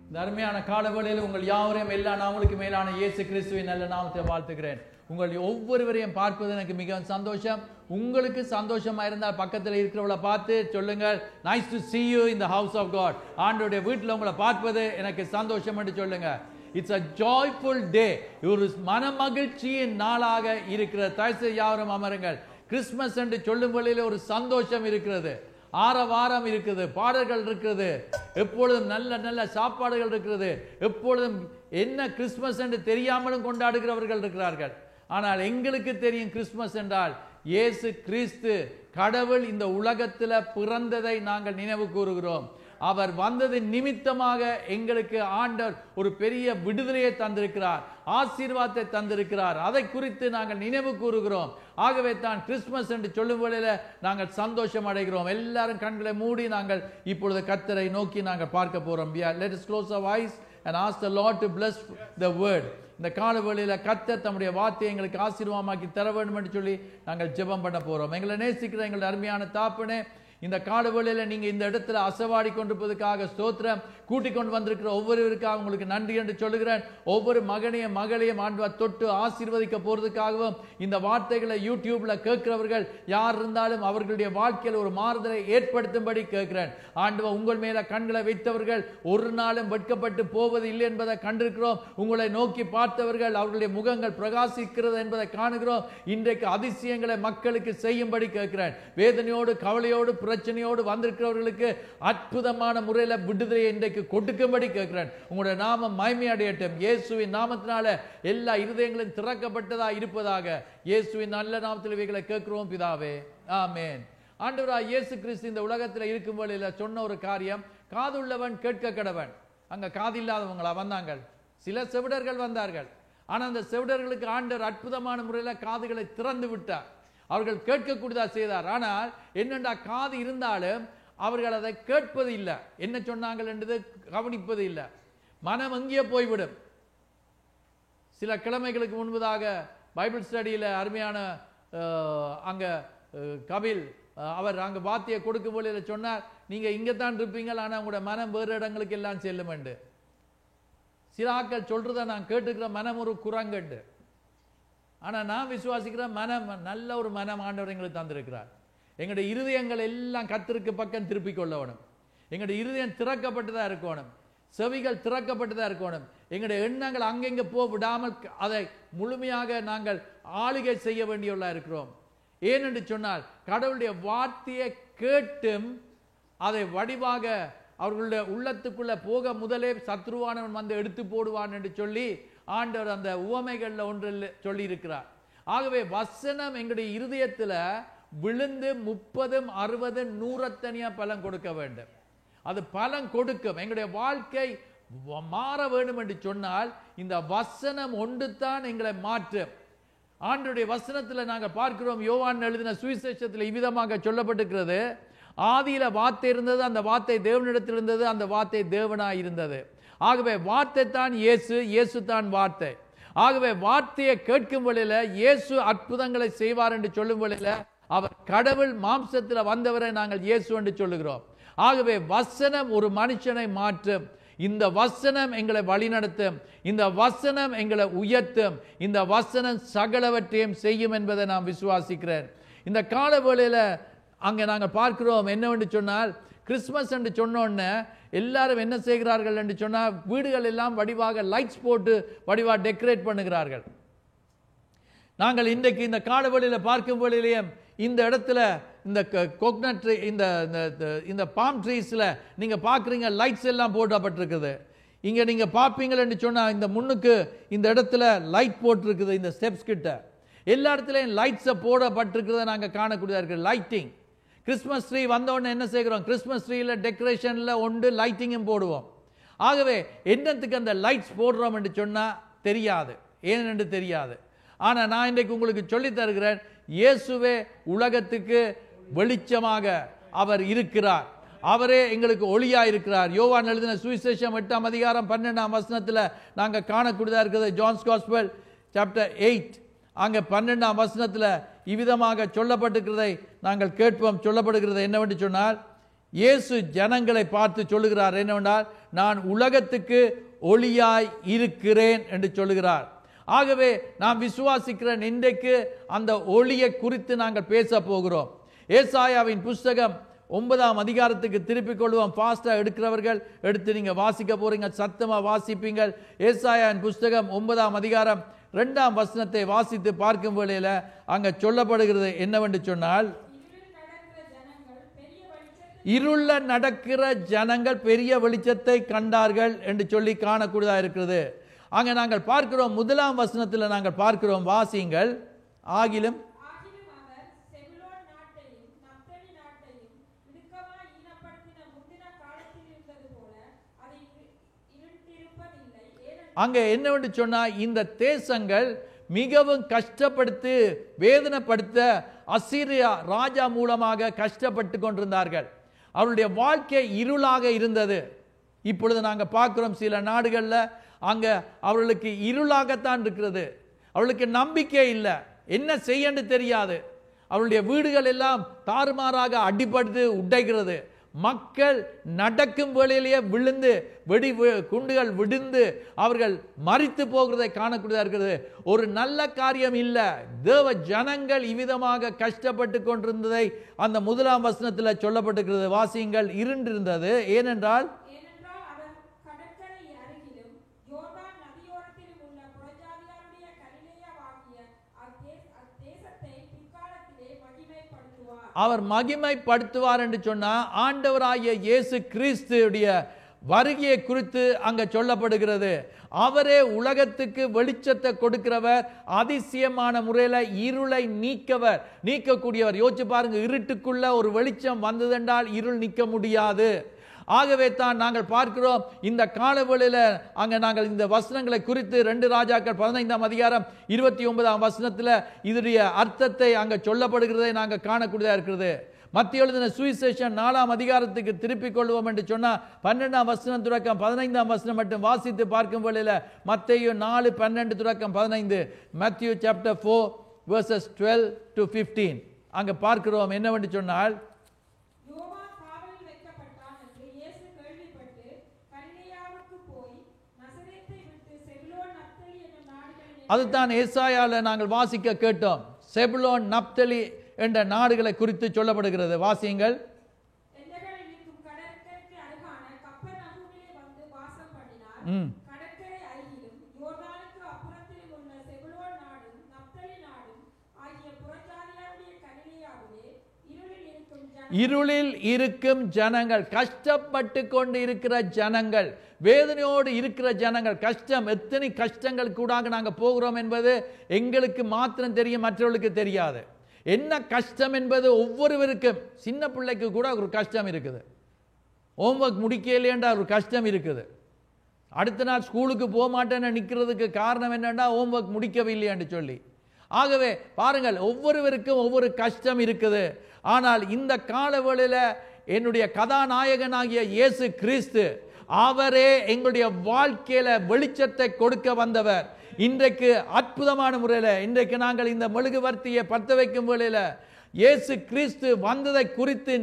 இந்த அருமையான காலவெளியில் உங்கள் யாவரையும் எல்லா நாமளுக்கு மேலான இயேசு கிறிஸ்துவின் நல்ல நாமத்தை வாழ்த்துகிறேன். உங்கள் ஒவ்வொருவரையும் பார்ப்பது எனக்கு மிகவும் சந்தோஷம். உங்களுக்கு சந்தோஷமா இருந்தால் பக்கத்தில் இருக்கிறவளை பார்த்து சொல்லுங்கள், nice to see you in the house of God. ஆண்டவருடைய வீட்டில் உங்களை பார்ப்பது எனக்கு சந்தோஷம் என்று சொல்லுங்க. It's a joyful day. ஒரு மன மகிழ்ச்சியின் நாளாக இருக்கிற தயவு யாவரும் அமருங்கள். கிறிஸ்துமஸ் என்று சொல்லும் வேளையிலே ஒரு சந்தோஷம் இருக்கிறது, ஆரவாரம் இருக்கிறது, பாடல்கள் இருக்கிறது, எப்பொழுதும் நல்ல நல்ல சாப்பாடுகள் இருக்கிறது, எப்பொழுதும் என்ன கிறிஸ்துமஸ் என்று தெரியாமலும் கொண்டாடுகிறவர்கள் இருக்கிறார்கள். ஆனால் எங்களுக்கு தெரியும் கிறிஸ்துமஸ் என்றால் இயேசு கிறிஸ்து கடவுள் இந்த உலகத்தில் பிறந்ததை நாங்கள் நினைவு கூறுகிறோம். அவர் வந்தது நிமித்தமாக எங்களுக்கு ஆண்டவர் ஒரு பெரிய விடுதலையை தந்திருக்கிறார், ஆசீர்வாதத்தை தந்திருக்கிறார். அதை குறித்து நாங்கள் நினைவு கூறுகிறோம். ஆகவே தான் கிறிஸ்துமஸ் என்று சொல்லும் வேளையில நாங்கள் சந்தோஷம் அடைகிறோம். எல்லாரும் கண்களை மூடி நாங்கள் இப்பொழுது கர்த்தரை நோக்கி நாங்கள் பார்க்க போறோம். Let us close our eyes and ask the Lord to bless the word. இந்த கால வேளையில கர்த்தர் தம்முடைய வார்த்தையை எங்களுக்கு ஆசீர்வாதமாக்கி தர வேண்டும் என்று சொல்லி நாங்கள் ஜெபம் பண்ண போறோம். எங்களை நேசிக்கிற எங்களுடைய அருமையான தாப்பனே, இந்த காலவெளியில நீங்க இந்த இடத்துல அசவாடி கொண்டிருப்பதற்காக ஸ்தோத்திரம். கூட்டிக் கொண்டு வந்திருக்கிற ஒவ்வொருவருக்காக உங்களுக்கு நன்றி என்று சொல்லுகிறேன். ஒவ்வொரு மகனையும் மகளையும் ஆண்டவர் தொட்டு ஆசீர்வதிக்க போறதுக்காகவும் இந்த வார்த்தைகளை யூடியூப்ல கேட்கிறவர்கள் யார் இருந்தாலும் அவர்களுடைய வாழ்க்கையில் ஒரு மாறுதலை ஏற்படுத்தும்படி கேட்கிறேன். ஆண்டவர் உங்கள் மேல கண்களை வைத்தவர்கள் ஒரு நாளும் வெட்கப்பட்டு போவது இல்லை என்பதை கண்டிருக்கிறோம். உங்களை நோக்கி பார்த்தவர்கள் அவர்களுடைய முகங்கள் பிரகாசிக்கிறது என்பதை காணுகிறோம். இன்றைக்கு அதிசயங்களை மக்களுக்கு செய்யும்படி கேட்கிறேன். வேதனையோடு கவலையோடு பிரச்சனையோடு வந்திருக்கிறவர்களுக்கு அற்புதமான முறையில் விடுதலையை இன்றைக்கு கொடுக்கும்படி கேட்கிறேன். உங்களுடைய நாமம் மகிமை அடையட்டும். இயேசுவின் நாமத்தினால எல்லா இருதயங்களும் திறக்கப்பட்டதா இருப்பதாக இயேசுவின் நல்ல நாமத்தில் இவைகளை கேட்கிறோம் பிதாவே, ஆமென். ஆண்டவராய் இயேசு கிறிஸ்து இந்த உலகத்தில் இருக்கும் வழியில் சொன்ன ஒரு காரியம், காதுள்ளவன் கேட்க கடவன். அங்க காதில்லாதவங்களா வந்தாங்க, சில செவிடர்கள் வந்தார்கள். ஆனா அந்த செவிடர்களுக்கு ஆண்டவர் அற்புதமான முறையில் காதுகளை திறந்து விட்டார். அவர்கள் கேட்கக்கூடியதா செய்தார். ஆனால் என்னென்றா காது இருந்தாலும் அவர்கள் அதை கேட்பது இல்லை, என்ன சொன்னாங்கள் என்றது கவனிப்பது இல்லை. மனம் அங்கே போய்விடும். சில கிழமைகளுக்கு முன்பதாக பைபிள் ஸ்டடியில் அருமையான அங்க கபில் அவர் அங்க வார்த்தையை கொடுக்கும் போல சொன்னார், நீங்க இங்கத்தான் இருப்பீங்கள், ஆனால் உங்களோட மனம் வேறு இடங்களுக்கு எல்லாம் செல்லும் என்று. சிலாக்கள் சொல்றதை நான் கேட்டுக்கிற மனம் ஒரு குரங்கண்டு. ஆனா நான் விசுவாசிக்கிற மனம் நல்ல ஒரு மனம் ஆண்டவர் எங்களுக்கு தந்திருக்கிறார். எங்களுடைய இருதயங்கள் எல்லாம் கர்த்தருக்கு பக்கம் திருப்பிக் கொள்ளணும். எங்களுடைய இருதயம் திறக்கப்பட்டுதான் இருக்கணும், செவிகள் திறக்கப்பட்டுதான் இருக்கணும். எங்களுடைய எண்ணங்கள் அங்கெங்க போக விடாமல் அதை முழுமையாக நாங்கள் ஆளுகை செய்ய வேண்டியவர்களா இருக்கிறோம். ஏனென்று சொன்னால் கடவுளுடைய வார்த்தையை கேட்டும் அதை வடிவாக அவர்களுடைய உள்ளத்துக்குள்ள போக முதலே சத்ருவானவன் வந்து எடுத்து போடுவான் என்று சொல்லி ஆண்டவர் அந்த உவமைகள்ல ஒன்றில் சொல்லி இருக்கிறார். ஆகவே வசனம் எங்களுடைய இருதயத்துல விழுந்து 30, 60, 100 பலன் கொடுக்க வேண்டும். அது பலன் கொடுக்கும். எங்களுடைய வாழ்க்கை மாற வேண்டும் என்று சொன்னால் இந்த வசனம் ஒன்றுதான் எங்களை மாற்றும். ஆண்டவருடைய வசனத்துல நாங்கள் பார்க்கிறோம், யோவான் எழுதின சுவிசேஷத்தில் இவ்விதமாக சொல்லப்பட்டிருக்கிறது, ஆதியில வார்த்தை இருந்தது, அந்த வார்த்தை தேவனிடத்தில் இருந்தது, அந்த வார்த்தை தேவனாய் இருந்தது. ஆகவே வார்த்தை தான் இயேசு, இயேசு தான் வார்த்தை. ஆகவே வார்த்தையை கேட்கும் வழியில இயேசு அற்புதங்களை செய்வார் என்று சொல்லும் வழியில அவர் கடவுள் மாம்சத்தில் வந்தவரை நாங்கள் இயேசு என்று சொல்லுகிறோம். ஆகவே வசனம் ஒரு மனுஷனை மாற்றும். இந்த வசனம் எங்களை வழிநடத்தும், இந்த வசனம் எங்களை உயர்த்தும், இந்த வசனம் சகலவற்றையும் செய்யும் என்பதை நான் விசுவாசிக்கிறேன். இந்த கால வேளையில அங்க நாங்கள் பார்க்கிறோம் என்னவென்று சொன்னால், கிறிஸ்துமஸ் என்று சொன்னோன்னே எல்லாரும் என்ன செய்கிறார்கள் என்று சொன்னால் வீடுகள் எல்லாம் வடிவாக லைட்ஸ் போட்டு வடிவாக டெக்கரேட் பண்ணுகிறார்கள். நாங்கள் இன்றைக்கு இந்த காலவெளியில் பார்க்கும் வேளையிலேயே இந்த இடத்துல இந்த கோகனட் ட்ரீ, இந்த பாம் ட்ரீஸ்ல நீங்க பார்க்குறீங்க லைட்ஸ் எல்லாம் போடப்பட்டிருக்குது. இங்க நீங்க பார்ப்பீங்கள் என்று சொன்னா இந்த முன்னுக்கு இந்த இடத்துல லைட் போட்டிருக்குது. இந்த ஸ்டெப்ஸ் கிட்ட எல்லா இடத்துலையும் லைட்ஸை போடப்பட்டிருக்கிறத நாங்கள் காணக்கூடியதா இருக்கு. லைட்டிங், கிறிஸ்துமஸ் ட்ரீ வந்தோடனே என்ன செய்கிறோம், கிறிஸ்துமஸ் ட்ரீல டெக்கரேஷன்ல ஒன்று லைட்டிங்கும் போடுவோம். ஆகவே என்னத்துக்கு அந்த லைட்ஸ் போடுறோம் என்று சொன்னா தெரியாது, ஏனென்று தெரியாது. ஆனா நான் இன்றைக்கு உங்களுக்கு சொல்லி தருகிறேன், இயேசுவே உலகத்துக்கு வெளிச்சமாக அவர் இருக்கிறார். அவரே எங்களுக்கு ஒளியா இருக்கிறார். யோவான் எழுதின சுவிசேஷம் 8ஆம் அதிகாரம் 12ஆம் வசனத்துல நாங்க காணக்கூடியதா இருக்குது. ஜான்ஸ் காஸ்பல் சாப்டர் 8 அங்க 12ஆம் வசனத்துல இவ்விதமாக சொல்லப்பட்டிருக்கிறதை நாங்கள் கேட்போம். சொல்லப்படுகிறது என்னவென்று சொன்னால், இயேசு ஜனங்களை பார்த்து சொல்லுகிறார் என்னவென்றால், நான் உலகத்துக்கு ஒளியாய் இருக்கிறேன் என்று சொல்லுகிறார். ஆகவே நாம் விசுவாசிக்கிற இன்றைக்கு அந்த ஒளியை குறித்து நாங்கள் பேச போகிறோம். ஏசாயாவின் புஸ்தகம் 9ஆம் அதிகாரத்துக்கு திருப்பிக் கொள்வோம். ஃபாஸ்டா எடுக்கிறவர்கள் எடுத்து நீங்க வாசிக்க போறீங்க, சத்தமா வாசிப்பீங்க. ஏசாயாவின் புஸ்தகம் 9ஆம் அதிகாரம் 2ஆம் வசனத்தை வாசித்து பார்க்கும் வேளையில அங்க சொல்லப்படுகிறது என்னவென்று சொன்னால், இருள நடக்கிற ஜனங்கள் பெரிய வெளிச்சத்தை கண்டார்கள் என்று சொல்லி காணக்கூடியதா இருக்கிறது. அங்க நாங்கள் பார்க்கிறோம், 1ஆம் வசனத்தில் நாங்கள் பார்க்கிறோம், வாசியுங்கள். ஆகிலும் அங்க என்னவென்று சொன்னா, இந்த தேசங்கள் மிகவும் கஷ்டப்படுத்தி வேதனைப்படுத்த அசீரியா ராஜா மூலமாக கஷ்டப்பட்டு கொண்டிருந்தார்கள். அவருடைய வாழ்க்கை இருளாக இருந்தது. இப்பொழுது நாங்கள் பார்க்கிறோம் சில நாடுகளில் அங்க அவர்களுக்கு இருளாகத்தான் இருக்கிறது. அவர்களுக்கு நம்பிக்கை இல்லை, என்ன செய்யன்னு தெரியாது. அவருடைய வீடுகள் எல்லாம் தாறுமாறாக அடிபட்டு உடைகிறது. மக்கள் நடக்கும் வேளையிலேயே விழுந்து குண்டுகள் விழுந்து அவர்கள் மரித்து போகிறதை காணக்கூடியதா இருக்கிறது. ஒரு நல்ல காரியம் இல்லை. தேவ ஜனங்கள் இவ்விதமாக கஷ்டப்பட்டு கொண்டிருந்ததை அந்த 1ஆம் வசனத்தில் சொல்லப்பட்டிருக்கிறது. வாசியுங்கள். இருண்டிருந்தது, ஏனென்றால் அவர் மகிமைப்படுத்துவார் என்று சொன்னா, ஆண்டவராகிய இயேசு கிறிஸ்துடைய வருகையை குறித்து அங்க சொல்லப்படுகிறது. அவரே உலகத்துக்கு வெளிச்சத்தை கொடுக்கிறவர், அதிசயமான முறையில் இருளை நீக்கக்கூடியவர். யோசிச்சு பாருங்க, இருட்டுக்குள்ள ஒரு வெளிச்சம் வந்ததென்றால் இருள் நீக்க முடியாது. ஆகவே தான் நாங்கள் பார்க்கிறோம் இந்த காலவெளியில அங்க நாங்கள் இந்த வசனங்களை குறித்து 2 ராஜாக்கள் 15ஆம் அதிகாரம் 29ஆம் வசனத்தில் இதனுடைய அர்த்தத்தை அங்க சொல்லப்படுகிறதை நாங்கள் காணக்கூடியதா இருக்கிறது. மத்திய எழுதின சுவிசேஷம் 4ஆம் அதிகாரத்துக்கு திருப்பிக் கொள்வோம் என்று சொன்னா 12ஆம் வசனம் தொடக்கம் 15ஆம் வசனம் மட்டும் வாசித்து பார்க்கும் வேளையில மத்தேயு 4:12 தொடக்கம் 15, Matthew chapter 4 verses 12 to 15 அங்க பார்க்கிறோம் என்னவென்று சொன்னால், அதுதான் ஏசாயால நாங்கள் வாசிக்க கேட்டோம். செபுலோன் நப்தலி என்ற நாடுகளை குறித்து சொல்லப்படுகிறது. வாசியுங்கள். இருளில் இருக்கும் ஜனங்கள், கஷ்டப்பட்டு கொண்டு இருக்கிற ஜனங்கள், வேதனையோடு இருக்கிற ஜனங்கள், கஷ்டம், எத்தனை கஷ்டங்கள் கூட நாங்கள் போகிறோம் என்பது எங்களுக்கு மாத்திரம் தெரியும், மற்றவர்களுக்கு தெரியாது. என்ன கஷ்டம் என்பது ஒவ்வொருவருக்கும், சின்ன பிள்ளைக்கு கூட ஒரு கஷ்டம் இருக்குது. ஹோம்ஒர்க் முடிக்கலையேண்டா ஒரு கஷ்டம் இருக்குது. அடுத்த நாள் ஸ்கூலுக்கு போக மாட்டேன்னு நிற்கிறதுக்கு காரணம் என்னன்னா ஹோம்ஒர்க் முடிக்கவில்லையான்னு சொல்லி. ஆகவே பாருங்கள், ஒவ்வொருவருக்கும் ஒவ்வொரு கஷ்டம் இருக்குது. ஆனால் இந்த காலவெளியில் என்னுடைய கதாநாயகனாகிய இயேசு கிறிஸ்து, அவரே எங்களுடைய வாழ்க்கையில வெளிச்சத்தை கொடுக்க வந்தவர். இன்றைக்கு அற்புதமான முறையில் இன்றைக்கு நாங்கள் இந்த மெழுகுவர்த்தியை பற்ற வைக்கும் வேளையில இயேசு கிறிஸ்து வந்ததை குறித்து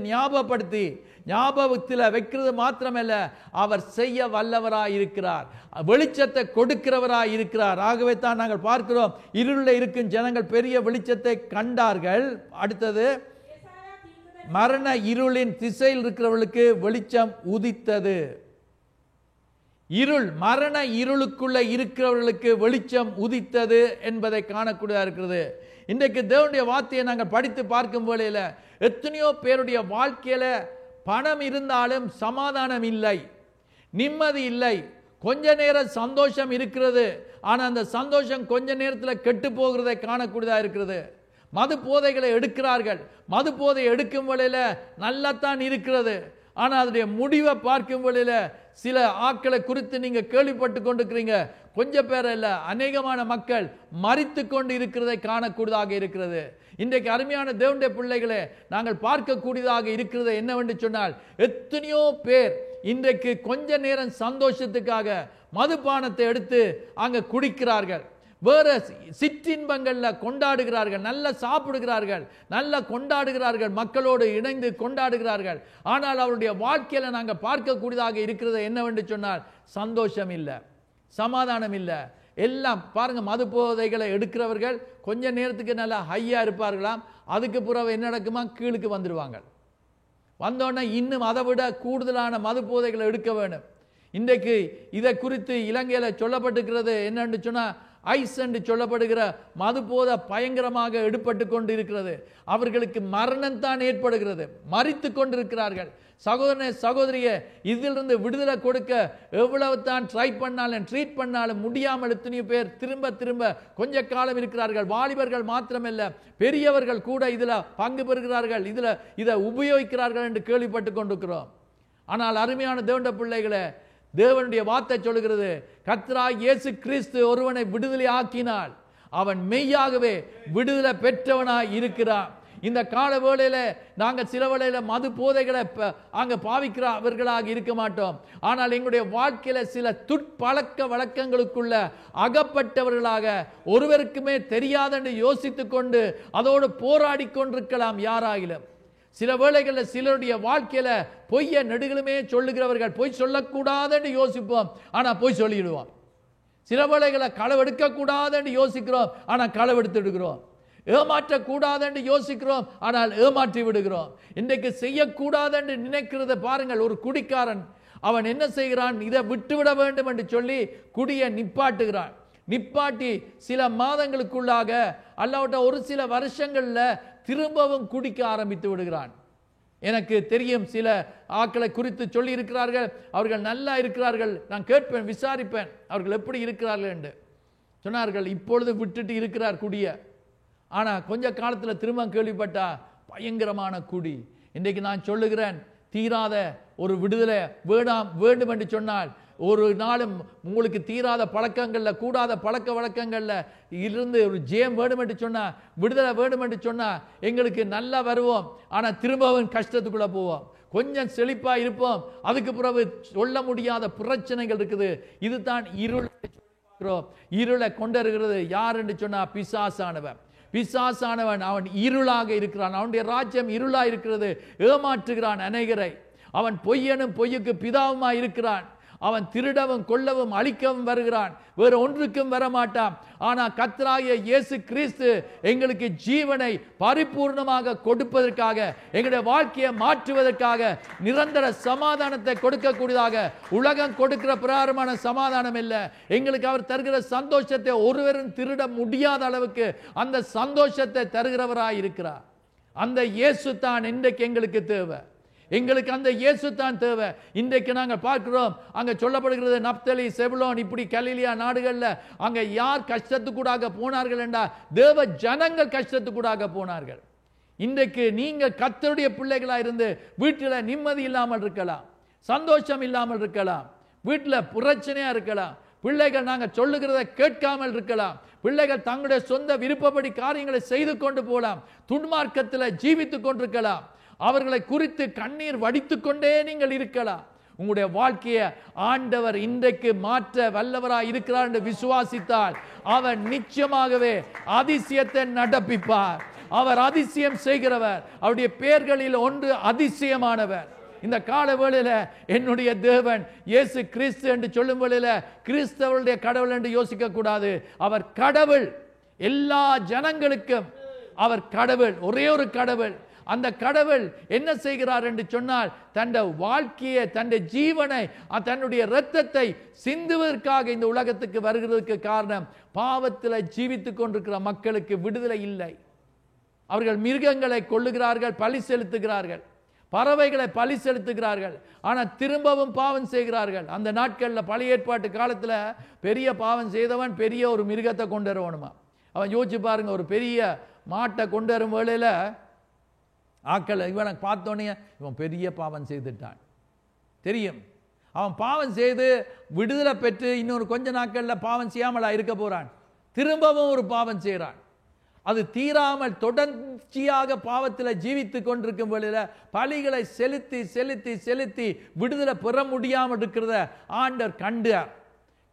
ஞாபகத்தில் வைக்கிறது மாத்திரமல்ல, அவர் செய்ய வல்லவராய் இருக்கிறார், வெளிச்சத்தை கொடுக்கிறவராய் இருக்கிறார். ஆகவே தான் நாங்கள் பார்க்கிறோம், இருளில் இருக்கும் ஜனங்கள் பெரிய வெளிச்சத்தை கண்டார்கள். அடுத்தது, மரண இருளின் திசையில் இருக்கிறவர்களுக்கு வெளிச்சம் உதித்தது. இருள், மரண இருளுக்குள்ள இருக்கிறவர்களுக்கு வெளிச்சம் உதித்தது என்பதை காணக்கூடியதா இருக்கிறது. இன்றைக்கு தேவனுடைய வார்த்தையை நாங்கள் படித்து பார்க்கும் வேளையில எத்தனையோ பேருடைய வாழ்க்கையில பணம் இருந்தாலும் சமாதானம் இல்லை, நிம்மதி இல்லை. கொஞ்ச நேரம் சந்தோஷம் இருக்கிறது, ஆனால் அந்த சந்தோஷம் கொஞ்ச நேரத்தில் கெட்டு போகிறதை காணக்கூடியதா இருக்கிறது. மது போதைகளை எடுக்கிறார்கள். மது போதை எடுக்கும் வேளையில நல்லாத்தான் இருக்கிறது, ஆனால் அதனுடைய முடிவை பார்க்கும் வேளையில சில ஆட்களை குறித்து நீங்க கேள்விப்பட்டு கொண்டிருக்கிறீங்க. கொஞ்சம் பேர் இல்ல, அநேகமான மக்கள் மரித்து கொண்டு இருக்கிறதை காணக்கூடியதாக இருக்கிறது. இன்றைக்கு அருமையான தேவனுடைய பிள்ளைகளே, நாங்கள் பார்க்கக்கூடியதாக இருக்கிறது என்னவென்று சொன்னால், எத்தனையோ பேர் இன்றைக்கு கொஞ்ச நேரம் சந்தோஷத்துக்காக மதுபானத்தை எடுத்து அங்க குடிக்கிறார்கள். வேற சிற்றின்பங்கள்ல கொண்டாடுகிறார்கள், நல்ல சாப்பிடுகிறார்கள், நல்ல கொண்டாடுகிறார்கள், மக்களோடு இணைந்து கொண்டாடுகிறார்கள். ஆனால் அவருடைய வாழ்க்கையில நாங்கள் பார்க்கக்கூடியதாக இருக்கிறது என்னவென்று சொன்னால் சந்தோஷம் இல்லை, சமாதானம் இல்லை. எல்லாம் பாருங்க, மது போதைகளை எடுக்கிறவர்கள் கொஞ்ச நேரத்துக்கு நல்லா ஹையா இருப்பார்களாம், அதுக்கு பிறகு என்ன நடக்குமா, கீழுக்கு வந்துடுவாங்க. வந்தோடனே இன்னும் அதை விட கூடுதலான மது போதைகளை எடுக்க வேண்டும். இன்றைக்கு இதை குறித்து இலங்கையில் சொல்லப்பட்டிருக்கிறது என்னன்னு சொன்னால், ஐஸ் என்று சொல்லப்படுகிற மது போதை பயங்கரமாக எடுபட்டு கொண்டு இருக்கிறது. அவர்களுக்கு மரணம் தான் ஏற்படுகிறது, மரித்து கொண்டிருக்கிறார்கள். சகோதரனே சகோதரிய, இதிலிருந்து விடுதலை கொடுக்க எவ்வளவு தான் ட்ரை பண்ணாலும் ட்ரீட் பண்ணாலும் முடியாமல் எத்தனையோ பேர் திரும்ப திரும்ப கொஞ்ச காலம் இருக்கிறார்கள். வாலிபர்கள் மாத்திரமல்ல, பெரியவர்கள் கூட இதில் பங்கு பெறுகிறார்கள், இதை உபயோகிக்கிறார்கள் என்று கேள்விப்பட்டு கொண்டிருக்கிறோம். ஆனால் அருமையான தேவனுடைய பிள்ளைகளே, தேவனுடைய வார்த்தை சொல்கிறது, கர்த்தராகிய இயேசு கிறிஸ்து ஒருவனை விடுதலை ஆக்கினால் அவன் மெய்யாகவே விடுதலை பெற்றவனாய் இருக்கிறான். இந்த கால வேளையில நாங்கள் சில வேளையில மது போதைகளை அங்க பாவிக்கிறவர்களாக இருக்க மாட்டோம். ஆனால் எங்களுடைய வாழ்க்கையில சில துட்பழக்க வழக்கங்களுக்குள்ள அகப்பட்டவர்களாக ஒருவருக்குமே தெரியாதென்று யோசித்துக் கொண்டு அதோடு போராடி கொண்டிருக்கலாம் யாராயிலும். சில வேளைகளில் சிலருடைய வாழ்க்கையில பொய்ய நெடுகளுமே சொல்லுகிறவர்கள், பொய் சொல்லக்கூடாது என்று யோசிப்போம், ஆனா பொய் சொல்லிடுவோம். சில வேளைகளை களவெடுக்க கூடாது என்று யோசிக்கிறோம், ஆனால் களவெடுத்து விடுகிறோம். ஏமாற்றக்கூடாது என்று யோசிக்கிறோம், ஆனால் ஏமாற்றி விடுகிறோம். இன்றைக்கு செய்யக்கூடாது என்று நினைக்கிறத பாருங்கள். ஒரு குடிக்காரன் அவன் என்ன செய்கிறான், இதை விட்டுவிட வேண்டும் என்று சொல்லி குடியை நிப்பாட்டுகிறான். நிப்பாட்டி சில மாதங்களுக்குள்ளாக அல்லாவிட்ட ஒரு சில வருஷங்கள்ல திரும்பவும் குடிக்க ஆரம்பித்து விடுகிறான். எனக்கு தெரியும், சில ஆட்களை குறித்து சொல்லி இருக்கிறார்கள், அவர்கள் நல்லா இருக்கிறார்கள், நான் கேட்பேன், விசாரிப்பேன் அவர்கள் எப்படி இருக்கிறார்கள் என்று. சொன்னார்கள், இப்பொழுது விட்டுட்டு இருக்கிறார் குடிய, ஆனா கொஞ்ச காலத்துல திரும்ப கேள்விப்பட்டா பயங்கரமான குடி. இன்றைக்கு நான் சொல்லுகிறேன், தீராத ஒரு விடுதலை வேண்டும் என்று சொன்னால், ஒரு நாளும் உங்களுக்கு தீராத பழக்கங்கள்ல, கூடாத பழக்க வழக்கங்கள்ல இருந்து ஒரு ஜெயம் வேணும் என்று சொன்னா, விடுதலை வேணும் என்று சொன்னா எங்களுக்கு நல்லா வருவோம், ஆனா திரும்பவும் கஷ்டத்துக்குள்ள போவோம். கொஞ்சம் செழிப்பா இருப்போம், அதுக்கு பிறகு சொல்ல முடியாத பிரச்சனைகள் இருக்குது. இதுதான் இருளை கொண்டிருக்கிறது. யார் என்று சொன்னா பிசாசானவன். பிசாசானவன் அவன் இருளாக இருக்கிறான், அவனுடைய ராஜ்யம் இருளா இருக்கிறது. ஏமாற்றுகிறான் அநேகரை. அவன் பொய்யனும் பொய்யுக்கு பிதாவுமா இருக்கிறான். அவன் திருடவும் கொல்லவும் அழிக்கவும் வருகிறான், வேற ஒன்றுக்கும் வரமாட்டான். ஆனா கர்த்தராகிய இயேசு கிறிஸ்து எங்களுக்கு ஜீவனை பரிபூர்ணமாக கொடுப்பதற்காக, எங்களுடைய வாழ்க்கையை மாற்றுவதற்காக, நிரந்தர சமாதானத்தை கொடுக்கக்கூடியதாக, உலகம் கொடுக்கிற பிரகாரமான சமாதானம் இல்லை, எங்களுக்கு அவர் தருகிற சந்தோஷத்தை ஒருவரும் திருட முடியாத அளவுக்கு அந்த சந்தோஷத்தை தருகிறவராய் இருக்கிறார். அந்த இயேசு தான் இன்றைக்கு எங்களுக்கு தேவை. எங்களுக்கு அந்த இயேசு தான் தேவை. இன்றைக்கு நாங்கள் பார்க்கிறோம், அங்க சொல்லப்படுகிறது, நப்தலி, செபுலோன், இப்படி கலிலியா நாடுகள்ல அங்க யார் கஷ்டத்துக்கூடாக போனார்கள் என்றால் தேவ ஜனங்கள் கஷ்டத்துக்கூடாக போனார்கள். இன்றைக்கு நீங்க கர்த்தருடைய பிள்ளைகளா இருந்து வீட்டில் நிம்மதி இல்லாமல் இருக்கலாம், சந்தோஷம் இல்லாமல் இருக்கலாம், வீட்டில் பிரச்சனையா இருக்கலாம், பிள்ளைகள் நாங்கள் சொல்லுகிறத கேட்காமல் இருக்கலாம், பிள்ளைகள் தங்களுடைய சொந்த விருப்பப்படி காரியங்களை செய்து கொண்டு போகலாம், துன்மார்க்கத்தில் ஜீவித்து கொண்டிருக்கலாம், அவர்களை குறித்து கண்ணீர் வடித்து கொண்டே நீங்கள் இருக்கலாம். உங்களுடைய வாழ்க்கையை ஆண்டவர் இன்றைக்கு மாற்ற வல்லவராய் இருக்கிறார் என்று விசுவாசித்தால் அவர் நிச்சயமாகவே அதிசயத்தை நடப்பிப்பார். அவர் அதிசயம் செய்கிறவர். அவருடைய பெயர்களில் ஒன்று அதிசயமானவர். இந்த கால வேளையில என்னுடைய தேவன் இயேசு கிறிஸ்து என்று சொல்லும் வேளையில கிறிஸ்தவருடைய கடவுள் என்று யோசிக்க கூடாது. அவர் கடவுள், எல்லா ஜனங்களுக்கும் அவர் கடவுள், ஒரே ஒரு கடவுள். அந்த கடவுள் என்ன செய்கிறார் என்று சொன்னால், தன்னுடைய வாழ்க்கையை, தன்னுடைய ஜீவனை, தன்னுடைய இரத்தத்தை சிந்துவதற்காக இந்த உலகத்துக்கு வருகிறதுக்கு காரணம், பாவத்தில் ஜீவித்துக் கொண்டிருக்கிற மக்களுக்கு விடுதலை இல்லை. அவர்கள் மிருகங்களை கொல்லுகிறார்கள், பலி செலுத்துகிறார்கள், பறவைகளை பலி செலுத்துகிறார்கள், ஆனால் திரும்பவும் பாவம் செய்கிறார்கள். அந்த நாட்களில் பழைய ஏற்பாட்டு காலத்தில் பெரிய பாவம் செய்தவன் பெரிய ஒரு மிருகத்தை கொண்டு வரணுமா. அவன் யோசிச்சு பாருங்க, ஒரு பெரிய மாட்டை கொண்டு வரும் வேளையில் ஆக்கள் இவனை பார்த்தோன்னே இவன் பெரிய பாவம் செய்துட்டான் தெரியும். அவன் பாவம் செய்து விடுதலை பெற்று இன்னொரு கொஞ்ச நாட்களில் பாவம் செய்யாமலா இருக்க போறான், திரும்பவும் ஒரு பாவம் செய்கிறான். அது தீராமல் தொடர்ச்சியாக பாவத்தில் ஜீவித்து கொண்டிருக்கும் வேளையில பலிகளை செலுத்தி செலுத்தி செலுத்தி விடுதலை பெற முடியாமல் இருக்கிறத ஆண்டவர்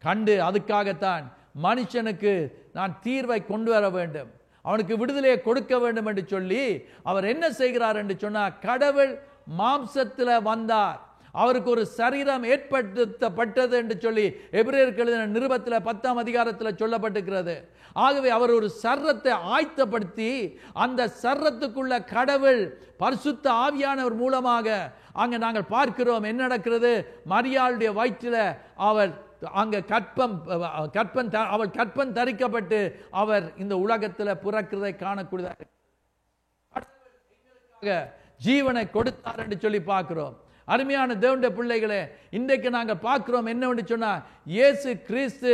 கண்டு அதுக்காகத்தான் மனுஷனுக்கு நான் தீர்வை கொண்டு வர வேண்டும், அவனுக்கு விடுதலையை கொடுக்க வேண்டும் என்று சொல்லி அவர் என்ன செய்கிறார் என்று சொன்னார், கடவுள் மாம்சத்தில் வந்தார், அவருக்கு ஒரு சரீரம் ஏற்படுத்தப்பட்டது என்று சொல்லி எபிரேயருக்கு எழுதின நிருபத்தில் 10ஆம் அதிகாரத்தில் சொல்லப்பட்டிருக்கிறது. ஆகவே அவர் ஒரு சர்ரத்தை ஆயத்தப்படுத்தி அந்த சர்ரத்துக்குள்ள கடவுள் பரிசுத்த ஆவியானவர் மூலமாக அங்கே நாங்கள் பார்க்கிறோம் என்ன நடக்கிறது. மரியாளுடைய வயிற்றில் அவர் அங்கே அவள் கற்பம் தரிக்கப்பட்டு அவர் இந்த உலகத்தில் பிறக்கிறதை காணக்கூடியதாக ஜீவனை கொடுத்தார் என்று சொல்லி பார்க்கிறோம். அருமையான தேவனுடைய பிள்ளைகளே, இன்றைக்கு நாங்கள் பார்க்கிறோம் என்னவென்று சொன்னால், இயேசு கிறிஸ்து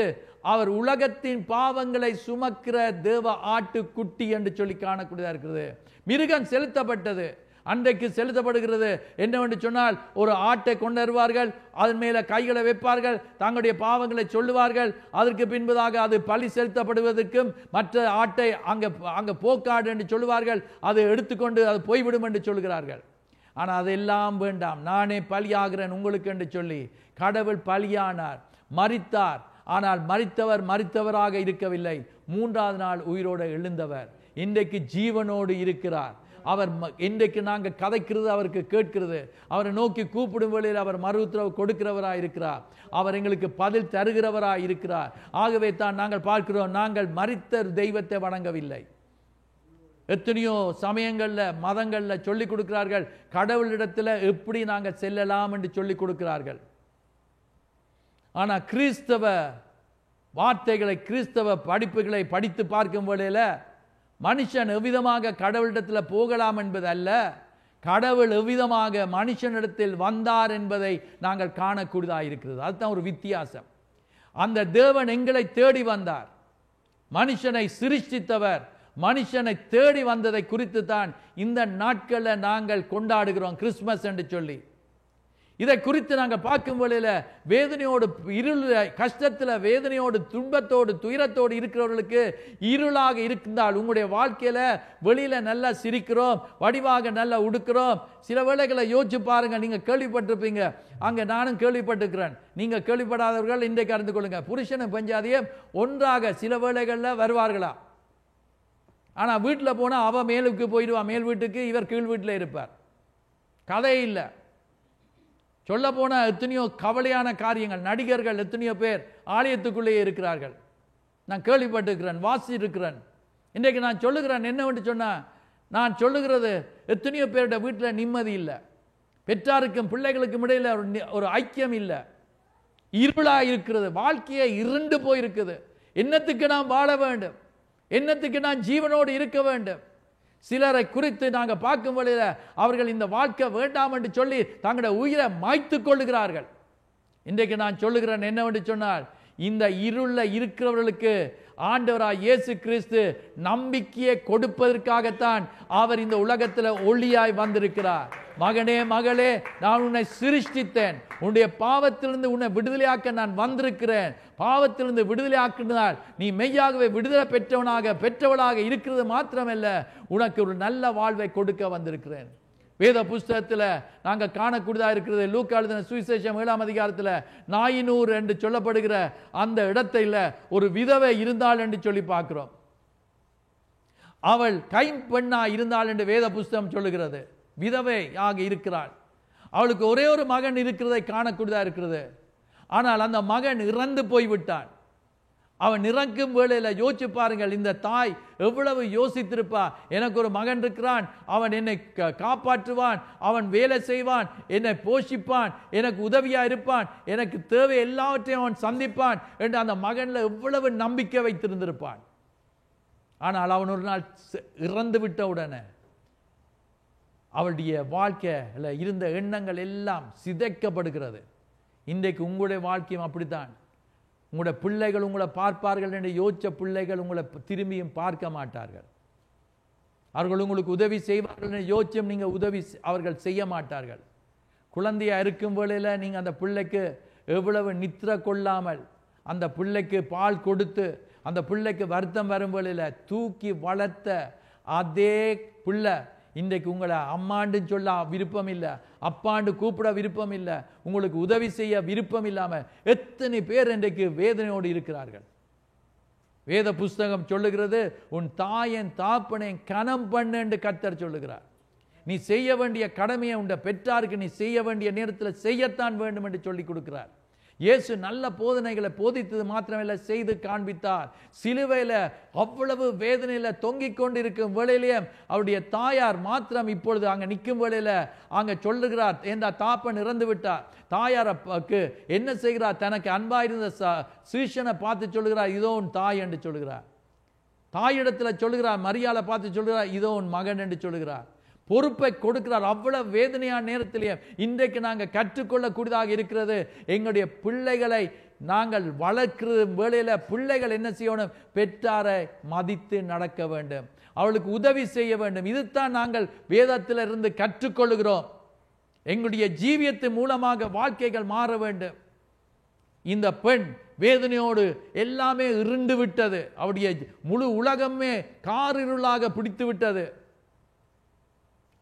அவர் உலகத்தின் பாவங்களை சுமக்கிற தேவ ஆட்டுக்குட்டி என்று சொல்லி காணக்கூடியதாக இருக்கிறது. மிருகம் செலுத்தப்பட்டது, அன்றைக்கு செலுத்தப்படுகிறது என்னவென்று சொன்னால், ஒரு ஆட்டை கொண்டு வருவார்கள், அதன் மேலே கைகளை வைப்பார்கள், தங்களுடைய பாவங்களை சொல்லுவார்கள், அதற்கு பின்பதாக அது பலி செலுத்தப்படுவதற்கும் மற்ற ஆட்டை அங்கே போக்காடு என்று சொல்லுவார்கள், அதை எடுத்துக்கொண்டு அது போய்விடும் என்று சொல்கிறார்கள். ஆனால் அதெல்லாம் வேண்டாம், நானே பலியாகிறேன் உங்களுக்கு என்று சொல்லி கடவுள் பலியானார், மரித்தார். ஆனால் மரித்தவராக இருக்கவில்லை, 3ஆவது நாள் உயிரோடு எழுந்தவர் இன்றைக்கு ஜீவனோடு இருக்கிறார். அவர் இன்றைக்கு நாங்கள் கதைக்கிறது அவருக்கு கேட்கிறது, அவரை நோக்கி கூப்பிடும் வேளையில் அவர் மறு உத்தரவு கொடுக்கிறவராக இருக்கிறார், அவர் எங்களுக்கு பதில் தருகிறவராக இருக்கிறார். ஆகவே தான் நாங்கள் பார்க்கிறோம், நாங்கள் மரித்த தெய்வத்தை வணங்கவில்லை. எத்தனையோ சமயங்களில் மதங்களில் சொல்லிக் கொடுக்கிறார்கள், கடவுளிடத்தில் எப்படி நாங்கள் செல்லலாம் என்று சொல்லிக் கொடுக்கிறார்கள். ஆனால் கிறிஸ்தவ வார்த்தைகளை, கிறிஸ்தவ படிப்புகளை படித்து பார்க்கும் வேளையில் மனுஷன் எவ்விதமாக கடவுளிடத்தில் போகலாம் என்பது அல்ல, கடவுள் எவ்விதமாக மனுஷனிடத்தில் வந்தார் என்பதை நாங்கள் காணக்கூடியதாக இருக்கிறது. அதுதான் ஒரு வித்தியாசம். அந்த தேவன் எங்களை தேடி வந்தார், மனுஷனை சிருஷ்டித்தவர் மனுஷனை தேடி வந்ததை குறித்து தான் இந்த நாட்களில் நாங்கள் கொண்டாடுகிறோம் கிறிஸ்துமஸ் என்று சொல்லி. இதை குறித்து நாங்கள் பார்க்கும் வேளையில் வேதனையோடு, இருள் கஷ்டத்தில், வேதனையோடு, துன்பத்தோடு, துயரத்தோடு இருக்கிறவர்களுக்கு இருளாக இருந்தால், உங்களுடைய வாழ்க்கையில் வெளியில் நல்லா சிரிக்கிறோம், வடிவாக நல்லா உடுக்கிறோம், சில வேளைகளை யோசிச்சு பாருங்கள், நீங்கள் கேள்விப்பட்டிருப்பீங்க, அங்கே நானும் கேள்விப்பட்டிருக்கிறேன், நீங்கள் கேள்விப்படாதவர்கள் இன்றைக்கு அறிந்து கொள்ளுங்கள், புருஷனும் பஞ்சாதியும் ஒன்றாக சில வேளைகளில் வருவார்களா, ஆனால் வீட்டில் போனால் அவள் மேலுக்கு போயிடுவா, மேல் வீட்டுக்கு, இவர் கீழ் வீட்டில் இருப்பார், கதை இல்லை. சொல்ல போனால் எத்தனையோ கவலையான காரியங்கள், நடிகர்கள் எத்தனையோ பேர் ஆலயத்துக்குள்ளேயே இருக்கிறார்கள், நான் கேள்விப்பட்டிருக்கிறேன், வாசிச்சிருக்கிறேன். இன்றைக்கு நான் சொல்லுகிறேன் என்னவென்று சொன்னால், நான் சொல்லுகிறது எத்தனையோ பேருடைய வீட்டில் நிம்மதி இல்லை, பெற்றாருக்கும் பிள்ளைகளுக்கும் இடையில் ஒரு ஐக்கியம் இல்லை, இருளாக இருக்கிறது, வாழ்க்கையை இருண்டு போயிருக்குது. என்னத்துக்கு நாம் வாழ வேண்டும், என்னத்துக்கு நான் ஜீவனோடு இருக்க வேண்டும்? சிலரை குறித்து நாங்கள் பார்க்கும் வழியில் அவர்கள் இந்த வாழ்க்கை வேண்டாம் என்று சொல்லி தங்களுடைய உயிரை மாய்த்து கொள்ளுகிறார்கள். இன்றைக்கு நான் சொல்லுகிறேன் என்னவென்று சொன்னால், இந்த இருளில் இருக்கிறவர்களுக்கு ஆண்டவராய் இயேசு கிறிஸ்து நம்பிக்கையை கொடுப்பதற்காகத்தான் அவர் இந்த உலகத்தில் ஒளியாய் வந்திருக்கிறார். மகனே, மகளே, நான் உன்னை சிருஷ்டித்தேன், உன்னுடைய பாவத்திலிருந்து உன்னை விடுதலையாக்க நான் வந்திருக்கிறேன். பாவத்திலிருந்து விடுதலையாக்கினால் நீ மெய்யாகவே விடுதலை பெற்றவளாக இருக்கிறது மாத்திரமல்ல, உனக்கு ஒரு நல்ல வாழ்வை கொடுக்க வந்திருக்கிறேன். வேத புஸ்தகத்தில் நாங்கள் காணக்கூடியதாக இருக்கிறது. லூக்கா எழுதின சுவிசேஷம் 7ஆம் அதிகாரத்தில் நாயினூர் என்று சொல்லப்படுகிற அந்த இடத்துல ஒரு விதவை இருந்தாள் என்று சொல்லி பார்க்கிறோம். அவள் கைம்பெண்ணா இருந்தாள் என்று வேத புஸ்தகம் சொல்லுகிறது. விதவை ஆக இருக்கிறாள். அவளுக்கு ஒரே ஒரு மகன் இருக்கிறதை காணக்கூடியதாக இருக்கிறது. ஆனால் அந்த மகன் இறந்து போய்விட்டான். அவன் இறக்கும் வேளையில் யோசிச்சு பாருங்கள், இந்த தாய் எவ்வளவு யோசித்திருப்பா. எனக்கு ஒரு மகன் இருக்கிறான், அவன் என்னை காப்பாற்றுவான், அவன் வேலை செய்வான், என்னை போஷிப்பான், எனக்கு உதவியா இருப்பான், எனக்கு தேவை எல்லாவற்றையும் அவன் சந்திப்பான் என்று அந்த மகனில் எவ்வளவு நம்பிக்கை வைத்திருந்திருப்பான். ஆனால் அவன் ஒரு நாள் இறந்து விட்ட உடனே அவளுடைய வாழ்க்கையில் இருந்த எண்ணங்கள் எல்லாம் சிதைக்கப்படுகிறது. இன்றைக்கு உங்களுடைய வாழ்க்கையும் அப்படித்தான். உங்களுடைய பிள்ளைகள் உங்களை பார்ப்பார்கள் என்று யோசித்த பிள்ளைகள் உங்களை திரும்பியும் பார்க்க மாட்டார்கள். அவர்கள் உங்களுக்கு உதவி செய்வார்கள் என்று யோசிச்சும் நீங்கள் உதவி அவர்கள் செய்ய மாட்டார்கள். குழந்தையாக இருக்கும் வேளையில் நீங்கள் அந்த பிள்ளைக்கு எவ்வளவு நித்திர கொள்ளாமல் அந்த பிள்ளைக்கு பால் கொடுத்து அந்த பிள்ளைக்கு வருத்தம் வரும் வேளையில் தூக்கி வளர்த்த அதே பிள்ளை இன்றைக்கு உங்களை அம்மாண்டு சொல்ல விருப்பம் இல்லை, அப்பாண்டு கூப்பிட விருப்பம் இல்லை, உங்களுக்கு உதவி செய்ய விருப்பம் இல்லாமல் எத்தனை பேர் இன்றைக்கு வேதனையோடு இருக்கிறார்கள். வேத புஸ்தகம் சொல்லுகிறது, உன் தாயன் தாப்பனை கனம் பண்ணு என்று கர்த்தர் சொல்லுகிறார். நீ செய்ய வேண்டிய கடமையை உண்ட பெற்றாருக்கு நீ செய்ய வேண்டிய நேரத்தில் செய்யத்தான் வேண்டும் என்று சொல்லி கொடுக்கிறார். இயேசு நல்ல போதனைகளை போதித்தது மாத்திரமல்ல, செய்து காண்பித்தார். சிலுவையில் அவ்வளவு வேதனையில் தொங்கிக் கொண்டிருக்கும் வேளையிலே அவருடைய தாயார் மாத்திரம் இப்பொழுது அங்கே நிற்கும் வேளையில் அங்கே சொல்லுகிறார், ஏண்டா தாப்பன் இறந்து விட்டார். தாயாருக்கு என்ன செய்கிறார்? தனக்கு அன்பாயிருந்த சீஷனை பார்த்து சொல்லுகிறார், இதோ உன் தாய் என்று சொல்லுகிறார். தாயிடத்தில் சொல்லுகிறார், மரியாதை பார்த்து சொல்லுகிறார், இதோ உன் மகன் என்று சொல்லுகிறார். பொறுப்பை கொடுக்கிறார். அவ்வளவு வேதனையான நேரத்திலேயே இன்றைக்கு நாங்கள் கற்றுக்கொள்ளக்கூடியதாக இருக்கிறது. எங்களுடைய பிள்ளைகளை நாங்கள் வளர்க்கிற வேளையில் பிள்ளைகள் என்ன செய்யணும்? பெற்றாரை மதித்து நடக்க வேண்டும், அவளுக்கு உதவி செய்ய வேண்டும். இதுதான் நாங்கள் வேதத்தில் இருந்து கற்றுக்கொள்கிறோம். எங்களுடைய ஜீவியத்தின் மூலமாக வாழ்க்கைகள் மாற வேண்டும். இந்த பெண் வேதனையோடு எல்லாமே இருண்டு விட்டது. அவருடைய முழு உலகமே காரிருளாக பிடித்து விட்டது.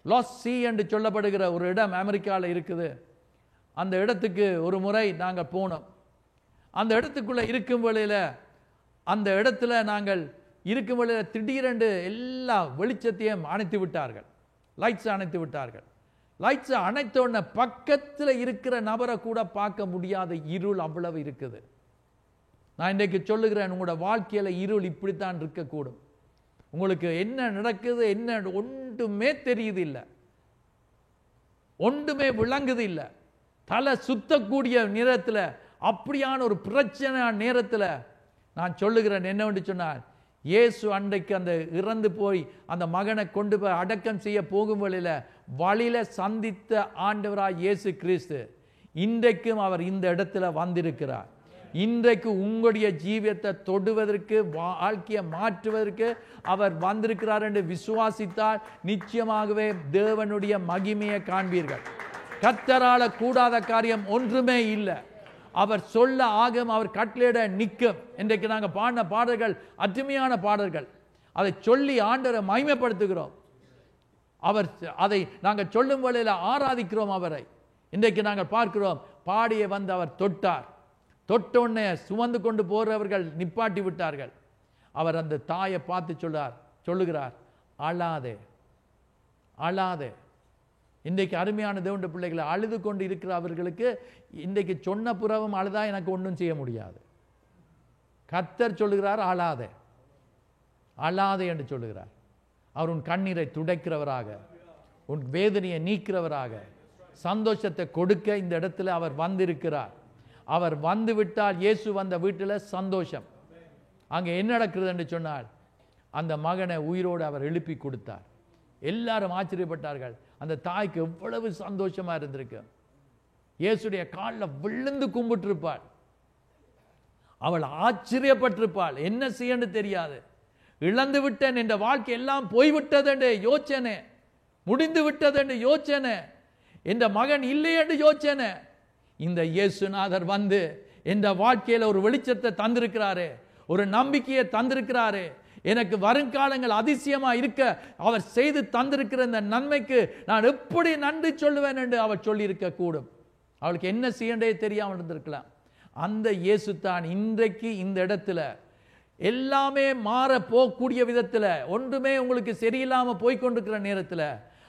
லாஸ்ட் சி என்று சொல்லப்படுகிற ஒரு இடம் அமெரிக்காவில் இருக்குது. அந்த இடத்துக்கு ஒரு முறை நாங்கள் போனோம். அந்த இடத்துக்குள்ளே இருக்கும் வேளையில் அந்த இடத்துல நாங்கள் இருக்கும் வேளையில் திடீரென்று எல்லா வெளிச்சத்தையும் அணைத்து விட்டார்கள். லைட்ஸ் அணைத்து விட்டார்கள். லைட்ஸ் அணைத்தோடனே பக்கத்தில் இருக்கிற நபரை கூட பார்க்க முடியாத இருள் அவ்வளவு இருக்குது. நான் இன்றைக்கு சொல்லுகிறேன், உங்களோட வாழ்க்கையில் இருள் இப்படித்தான் இருக்கக்கூடும். உங்களுக்கு என்ன நடக்குது, என்ன ஒன்றுமே தெரியுது இல்லை, ஒன்றுமே விளங்குது இல்லை. தலை சுத்தக்கூடிய நேரத்தில், அப்படியான ஒரு பிரச்சனை நேரத்தில் நான் சொல்லுகிறேன் என்னவென்று சொன்னால், இயேசு அன்றைக்கு அந்த இறந்து போய் அந்த மகனை கொண்டு போய் அடக்கம் செய்ய போகும் வழியில சந்தித்த ஆண்டவராய் இயேசு கிறிஸ்து இன்றைக்கும் அவர் இந்த இடத்துல வந்திருக்கிறார். இன்றைக்கு உங்களுடைய ஜீவியத்தை தொடுவதற்கு, வாழ்க்கையை மாற்றுவதற்கு அவர் வந்திருக்கிறார் என்று விசுவாசித்தால் நிச்சயமாகவே தேவனுடைய மகிமையை காண்பீர்கள். கர்த்தரால கூடாத காரியம் ஒன்றுமே இல்லை. அவர் சொல்ல ஆகும், அவர் கட்டளையிட நிற்கும். இன்றைக்கு நாங்கள் பாடின பாடல்கள் அருமையான பாடல்கள். அதை சொல்லி ஆண்டவரை மகிமைப்படுத்துகிறோம். அவர் அதை நாங்கள் சொல்லும் வேளையில் ஆராதிக்கிறோம் அவரை. இன்றைக்கு நாங்கள் பார்க்கிறோம், பாடிய வந்து அவர் தொட்டார். தொட்டோன்னே சுமந்து கொண்டு போறவர்கள் நிப்பாட்டி விட்டார்கள். அவர் அந்த தாயை பார்த்து சொல்லுகிறார், அழாதே அழாதே. இன்றைக்கு அருமையான தேவனுடைய பிள்ளைகளை அழுது கொண்டு இருக்கிற அவர்களுக்கு இன்றைக்கு சொன்ன புறவும் அழுதா எனக்கு ஒன்றும் செய்ய முடியாது. கர்த்தர் சொல்லுகிறார், அழாதே அழாதே என்று சொல்லுகிறார். அவர் உன் கண்ணீரை துடைக்கிறவராக, உன் வேதனையை நீக்கிறவராக, சந்தோஷத்தை கொடுக்க இந்த இடத்துல அவர் வந்திருக்கிறார். அவர் வந்து விட்டால், இயேசு வந்த வீட்டில் சந்தோஷம். அங்கே என்ன நடக்கிறது என்று சொன்னால், அந்த மகனை உயிரோடு அவர் எழுப்பி கொடுத்தார். எல்லாரும் ஆச்சரியப்பட்டார்கள். அந்த தாய்க்கு எவ்வளவு சந்தோஷமா இருந்திருக்கு. இயேசுடைய காலில் விழுந்து கும்பிட்டிருப்பாள். அவள் ஆச்சரியப்பட்டிருப்பாள். என்ன செய்யன்னு தெரியாது. இழந்து விட்டேன், என்ற வாழ்க்கை எல்லாம் போய்விட்டது என்று யோசனை, முடிந்து விட்டது என்று யோசனை, என்ற மகன் இல்லை என்று யோசனை. இந்த இயேசுநாதர் வந்து என்ற வாழ்க்கையில் ஒரு வெளிச்சத்தை தந்திருக்கிறாரே, ஒரு நம்பிக்கையை தந்திருக்கிறாரே. எனக்கு வருங்காலங்கள் அதிசயமா இருக்க அவர் செய்து தந்திருக்கிற இந்த நன்மைக்கு நான் எப்படி நன்றி சொல்லுவேன் என்று அவர் சொல்லியிருக்க கூடும். அவளுக்கு என்ன செய்யண்டே தெரியாமல் இருந்திருக்கலாம். அந்த இயேசு தான் இன்றைக்கு இந்த இடத்துல எல்லாமே மாற போகக்கூடிய விதத்தில், ஒன்றுமே உங்களுக்கு சரியில்லாமல் போய்கொண்டிருக்கிற நேரத்தில்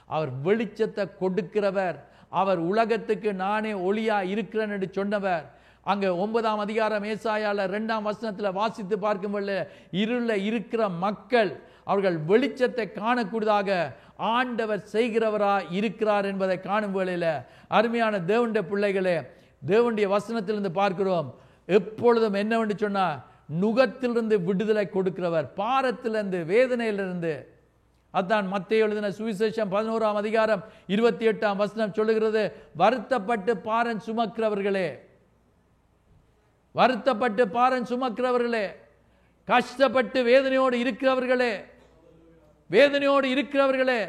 அவர் வெளிச்சத்தை கொடுக்கிறவர். அவர் உலகத்துக்கு நானே ஒளியா இருக்கிறேன் என்று சொன்னவர். அங்க 9ஆம் அதிகாரம் ஏசாயால 2ஆம் வசனத்தில் வாசித்து பார்க்கும்போது, இருள இருக்கிற மக்கள் அவர்கள் வெளிச்சத்தை காணக்கூடியதாக ஆண்டவர் செய்கிறவரா இருக்கிறார் என்பதை காணும் வேளையில், அருமையான தேவனுடைய பிள்ளைகளே, தேவனுடைய வசனத்திலிருந்து பார்க்கிறோம், எப்பொழுதும் என்னவென்று சொன்னா, நுகத்திலிருந்து விடுதலை கொடுக்கிறவர், பாரத்திலிருந்து, வேதனையிலிருந்து. அதான் மத்தேயு எழுதின சுவிசேஷம் 11ஆம் அதிகாரம் 28ஆம் வசனம் சொல்லுகிறது, வருத்தப்பட்டு பாரம் சுமக்கிறவர்களே, வருத்தப்பட்டு பாரம் சுமக்கிறவர்களே, கஷ்டப்பட்டு வேதனையோடு இருக்கிறவர்களே, வேதனையோடு இருக்கிறவர்களே,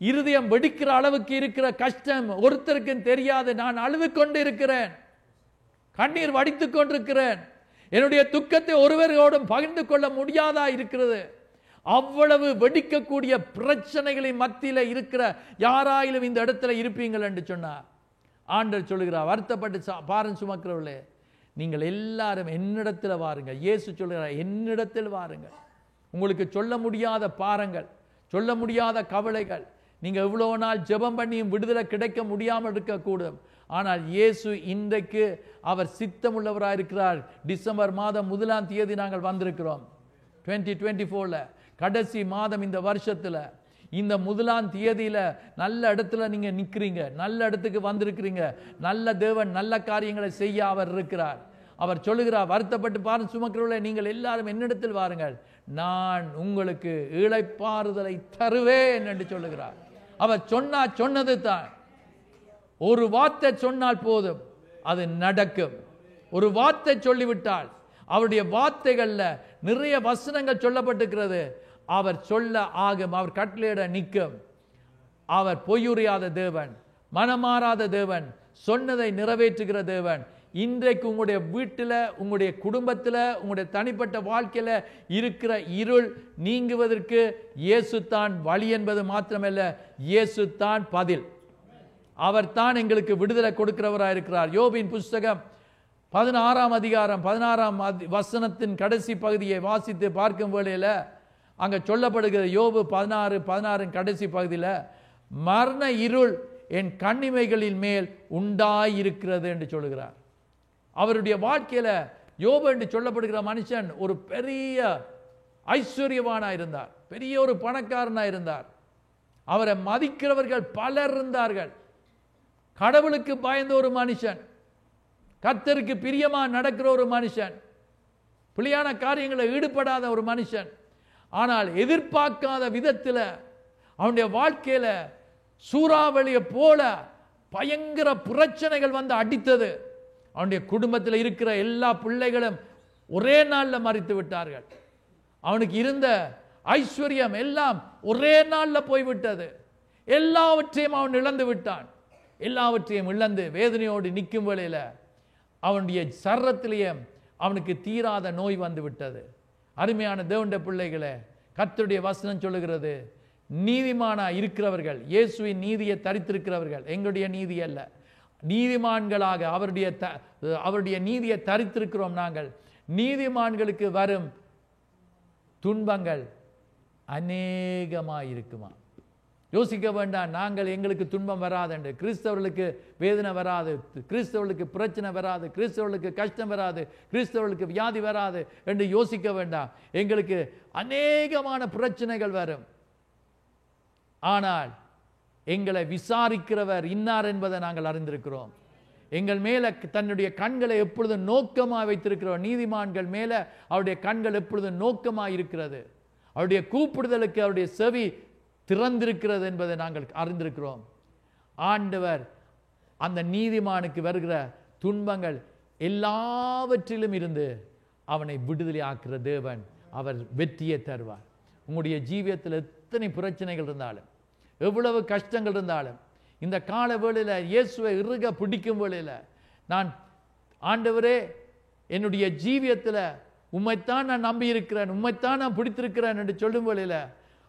இருதயம் வெடிக்கிற அளவுக்கு இருக்கிற கஷ்டம் ஒருத்தருக்கும் தெரியாது. நான் அழுது கொண்டு இருக்கிறேன், கண்ணீர் வடித்துக் கொண்டிருக்கிறேன், என்னுடைய துக்கத்தை ஒருவரோடும் பகிர்ந்து கொள்ள முடியாதா இருக்கிறது. அவ்வளவு வெடிக்கக்கூடிய பிரச்சனைகளின் மத்தியில் இருக்கிற யாராயிலும் இந்த இடத்துல இருப்பீங்கள் என்று சொன்னார். ஆண்டவர் சொல்லுகிறார், வருத்தப்பட்டு பாரம் சுமக்கிறவர்களே, நீங்கள் எல்லாரும் என்னிடத்தில் வாருங்கள். இயேசு சொல்கிறார், என்னிடத்தில் வாருங்கள். உங்களுக்கு சொல்ல முடியாத பாரங்கள், சொல்ல முடியாத கவலைகள், நீங்கள் எவ்வளோ நாள் ஜெபம் பண்ணியும் விடுதலை கிடைக்க முடியாமல் இருக்கக்கூடும். ஆனால் இயேசு இன்றைக்கு அவர் சித்தமுள்ளவராக இருக்கிறார். டிசம்பர் மாதம் 1ஆம் தேதி நாங்கள் வந்திருக்கிறோம் 2024 கடைசி மாதம். இந்த வருஷத்தில் இந்த 1ஆம் தேதியில நல்ல இடத்துல நீங்க நிக்கிறீங்க, நல்ல இடத்துக்கு வந்திருக்கிறீங்க. நல்ல தேவன் நல்ல காரியங்களை செய்ய அவர் இருக்கிறார். அவர் சொல்லுகிறார், வருத்தப்பட்டு பாருங்க சுமக்கிறவர்களே, நீங்கள் எல்லாரும் என்னிடத்தில் வாருங்கள், நான் உங்களுக்கு இளைப்பாறுதலை தருவேன் என்று சொல்லுகிறார். அவர் சொன்னது தான். ஒரு வார்த்தை சொன்னால் போதும், அது நடக்கும். ஒரு வார்த்தை சொல்லிவிட்டால், அவருடைய வார்த்தைகள்ல நிறைய வசனங்கள் சொல்லப்பட்டிருக்கிறது. அவர் சொல்ல ஆகும், அவர் கட்டளையிட நிற்கும். அவர் பொய்யுரையாத தேவன், மனமாறாத தேவன், சொன்னதை நிறைவேற்றுகிற தேவன். இன்றைக்கு உங்களுடைய வீட்டில், உங்களுடைய குடும்பத்தில், உங்களுடைய தனிப்பட்ட வாழ்க்கையில் இருக்கிற இருள் நீங்குவதற்கு இயேசு தான் வழி என்பது மாத்திரமல்ல, இயேசு தான் பதில். அவர் தான் எங்களுக்கு விடுதலை கொடுக்கிறவராக இருக்கிறார். யோபின் புஸ்தகம் 16ஆம் அதிகாரம் 16ஆம் வசனத்தின் கடைசி பகுதியை வாசித்து பார்க்கும் வேளையில் அங்கே சொல்லப்படுகிற யோபு 16 கடைசி பகுதியில், மரண இருள் என் கண்ணிமைகளின் மேல் உண்டாயிருக்கிறது என்று சொல்லுகிறார். அவருடைய வாழ்க்கையில யோபு என்று சொல்லப்படுகிற மனுஷன் ஒரு பெரிய ஐஸ்வர்யவானா இருந்தார், பெரிய ஒரு பணக்காரனா இருந்தார். அவரை மதிக்கிறவர்கள் பலர் இருந்தார்கள். கடவுளுக்கு பயந்த ஒரு மனுஷன், கர்த்தருக்கு பிரியமா நடக்கிற ஒரு மனுஷன், பிழையான காரியங்களில் ஈடுபடாத ஒரு மனுஷன். ஆனால் எதிர்பார்க்காத விதத்தில் அவனுடைய வாழ்க்கையில சூறாவளியை போல பயங்கர பிரச்சனைகள் வந்து அடித்தது. அவனுடைய குடும்பத்தில் இருக்கிற எல்லா பிள்ளைகளும் ஒரே நாளில் மரித்து விட்டார்கள். அவனுக்கு இருந்த ஐஸ்வர்யம் எல்லாம் ஒரே நாளில் போய்விட்டது. எல்லாவற்றையும் அவன் இழந்து விட்டான். எல்லாவற்றையும் இழந்து வேதனையோடு நிற்கும் வேளையில் அவனுடைய சரத்திலேயே அவனுக்கு தீராத நோய் வந்து விட்டது. அருமையான தேவனுடைய பிள்ளைகளே, கர்த்தருடைய வசனம் சொல்லுகிறது, நீதிமானா இருக்கிறவர்கள், இயேசுவின் நீதியை தரித்திருக்கிறவர்கள், எங்களுடைய நீதி அல்ல, நீதிமான்களாக அவருடைய நீதியை தரித்திருக்கிறோம் நாங்கள். நீதிமான்களுக்கு வரும் துன்பங்கள் அநேகமாயிருக்குமா? யோசிக்க வேண்டாம், நாங்கள் எங்களுக்கு துன்பம் வராது என்று, கிறிஸ்தவர்களுக்கு வேதனை வராது, கிறிஸ்தவர்களுக்கு பிரச்சனை வராது, கிறிஸ்தவர்களுக்கு கஷ்டம் வராது, கிறிஸ்தவர்களுக்கு வியாதி வராது என்று யோசிக்க வேண்டாம். எங்களுக்கு அநேகமான பிரச்சனைகள் வரும். ஆனால் எங்களை விசாரிக்கிறவர் இன்னார் என்பதை நாங்கள் அறிந்திருக்கிறோம். எங்கள் மேல தன்னுடைய கண்களை எப்பொழுதும் நோக்கமாக வைத்திருக்கிறவர். நீதிமான்கள் மேல அவருடைய கண்கள் எப்பொழுதும் நோக்கமாக இருக்கிறது. அவருடைய கூப்பிடுதலுக்கு அவருடைய செவி திறந்திருக்கிறது என்பதை நாங்கள் அறிந்திருக்கிறோம். ஆண்டவர் அந்த நீதிமானுக்கு வருகிற துன்பங்கள் எல்லாவற்றிலும் இருந்து அவனை விடுதலை ஆக்குற தேவன். அவர் வெற்றியை தருவார். உங்களுடைய ஜீவியத்தில் எத்தனை பிரச்சனைகள் இருந்தாலும், எவ்வளவு கஷ்டங்கள் இருந்தாலும், இந்த கால வேளையில் இயேசுவை இறுக பிடிக்கும் வேளையில், நான் ஆண்டவரே என்னுடைய ஜீவியத்தில் உம்மைத்தான் நான் நம்பி இருக்கிறேன், உம்மைத்தான் நான் பிடித்திருக்கிறேன் என்று சொல்லும் வேளையில்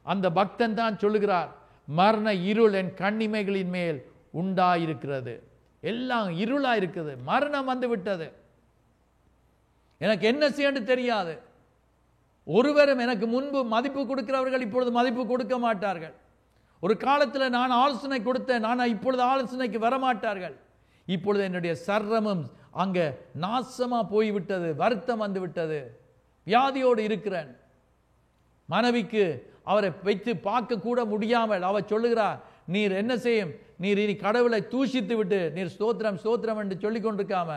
அந்த பக்தன் தான் சொல்லுகிறார், மரண இருள் என் கண்ணிமைகளின் மேல் உண்டாயிருக்கிறது. எல்லாம் இருளா இருக்குது, மரணம் வந்து விட்டது, எனக்கு என்ன செய்ய தெரியாது. ஒருவரும் எனக்கு முன்பு மதிப்பு கொடுக்கிறவர்கள் இப்பொழுது மதிப்பு கொடுக்க மாட்டார்கள். ஒரு காலத்தில் நான் ஆலோசனை கொடுத்தேன், நான் இப்பொழுது ஆலோசனைக்கு வரமாட்டார்கள். இப்பொழுது என்னுடைய சர்வமும் அங்கே நாசமா போய்விட்டது, வருத்தம் வந்து விட்டது, வியாதியோடு இருக்கிறேன். மனைவிக்கு அவரை வைத்து பார்க்க கூட முடியாமல் அவர் சொல்லுகிறார், நீர் என்ன செய்யும், நீர் இனி கடவுளை தூஷித்து விட்டு நீர் ஸ்தோத்திரம் ஸ்தோத்திரம் என்று சொல்லிக் கொண்டிருக்காம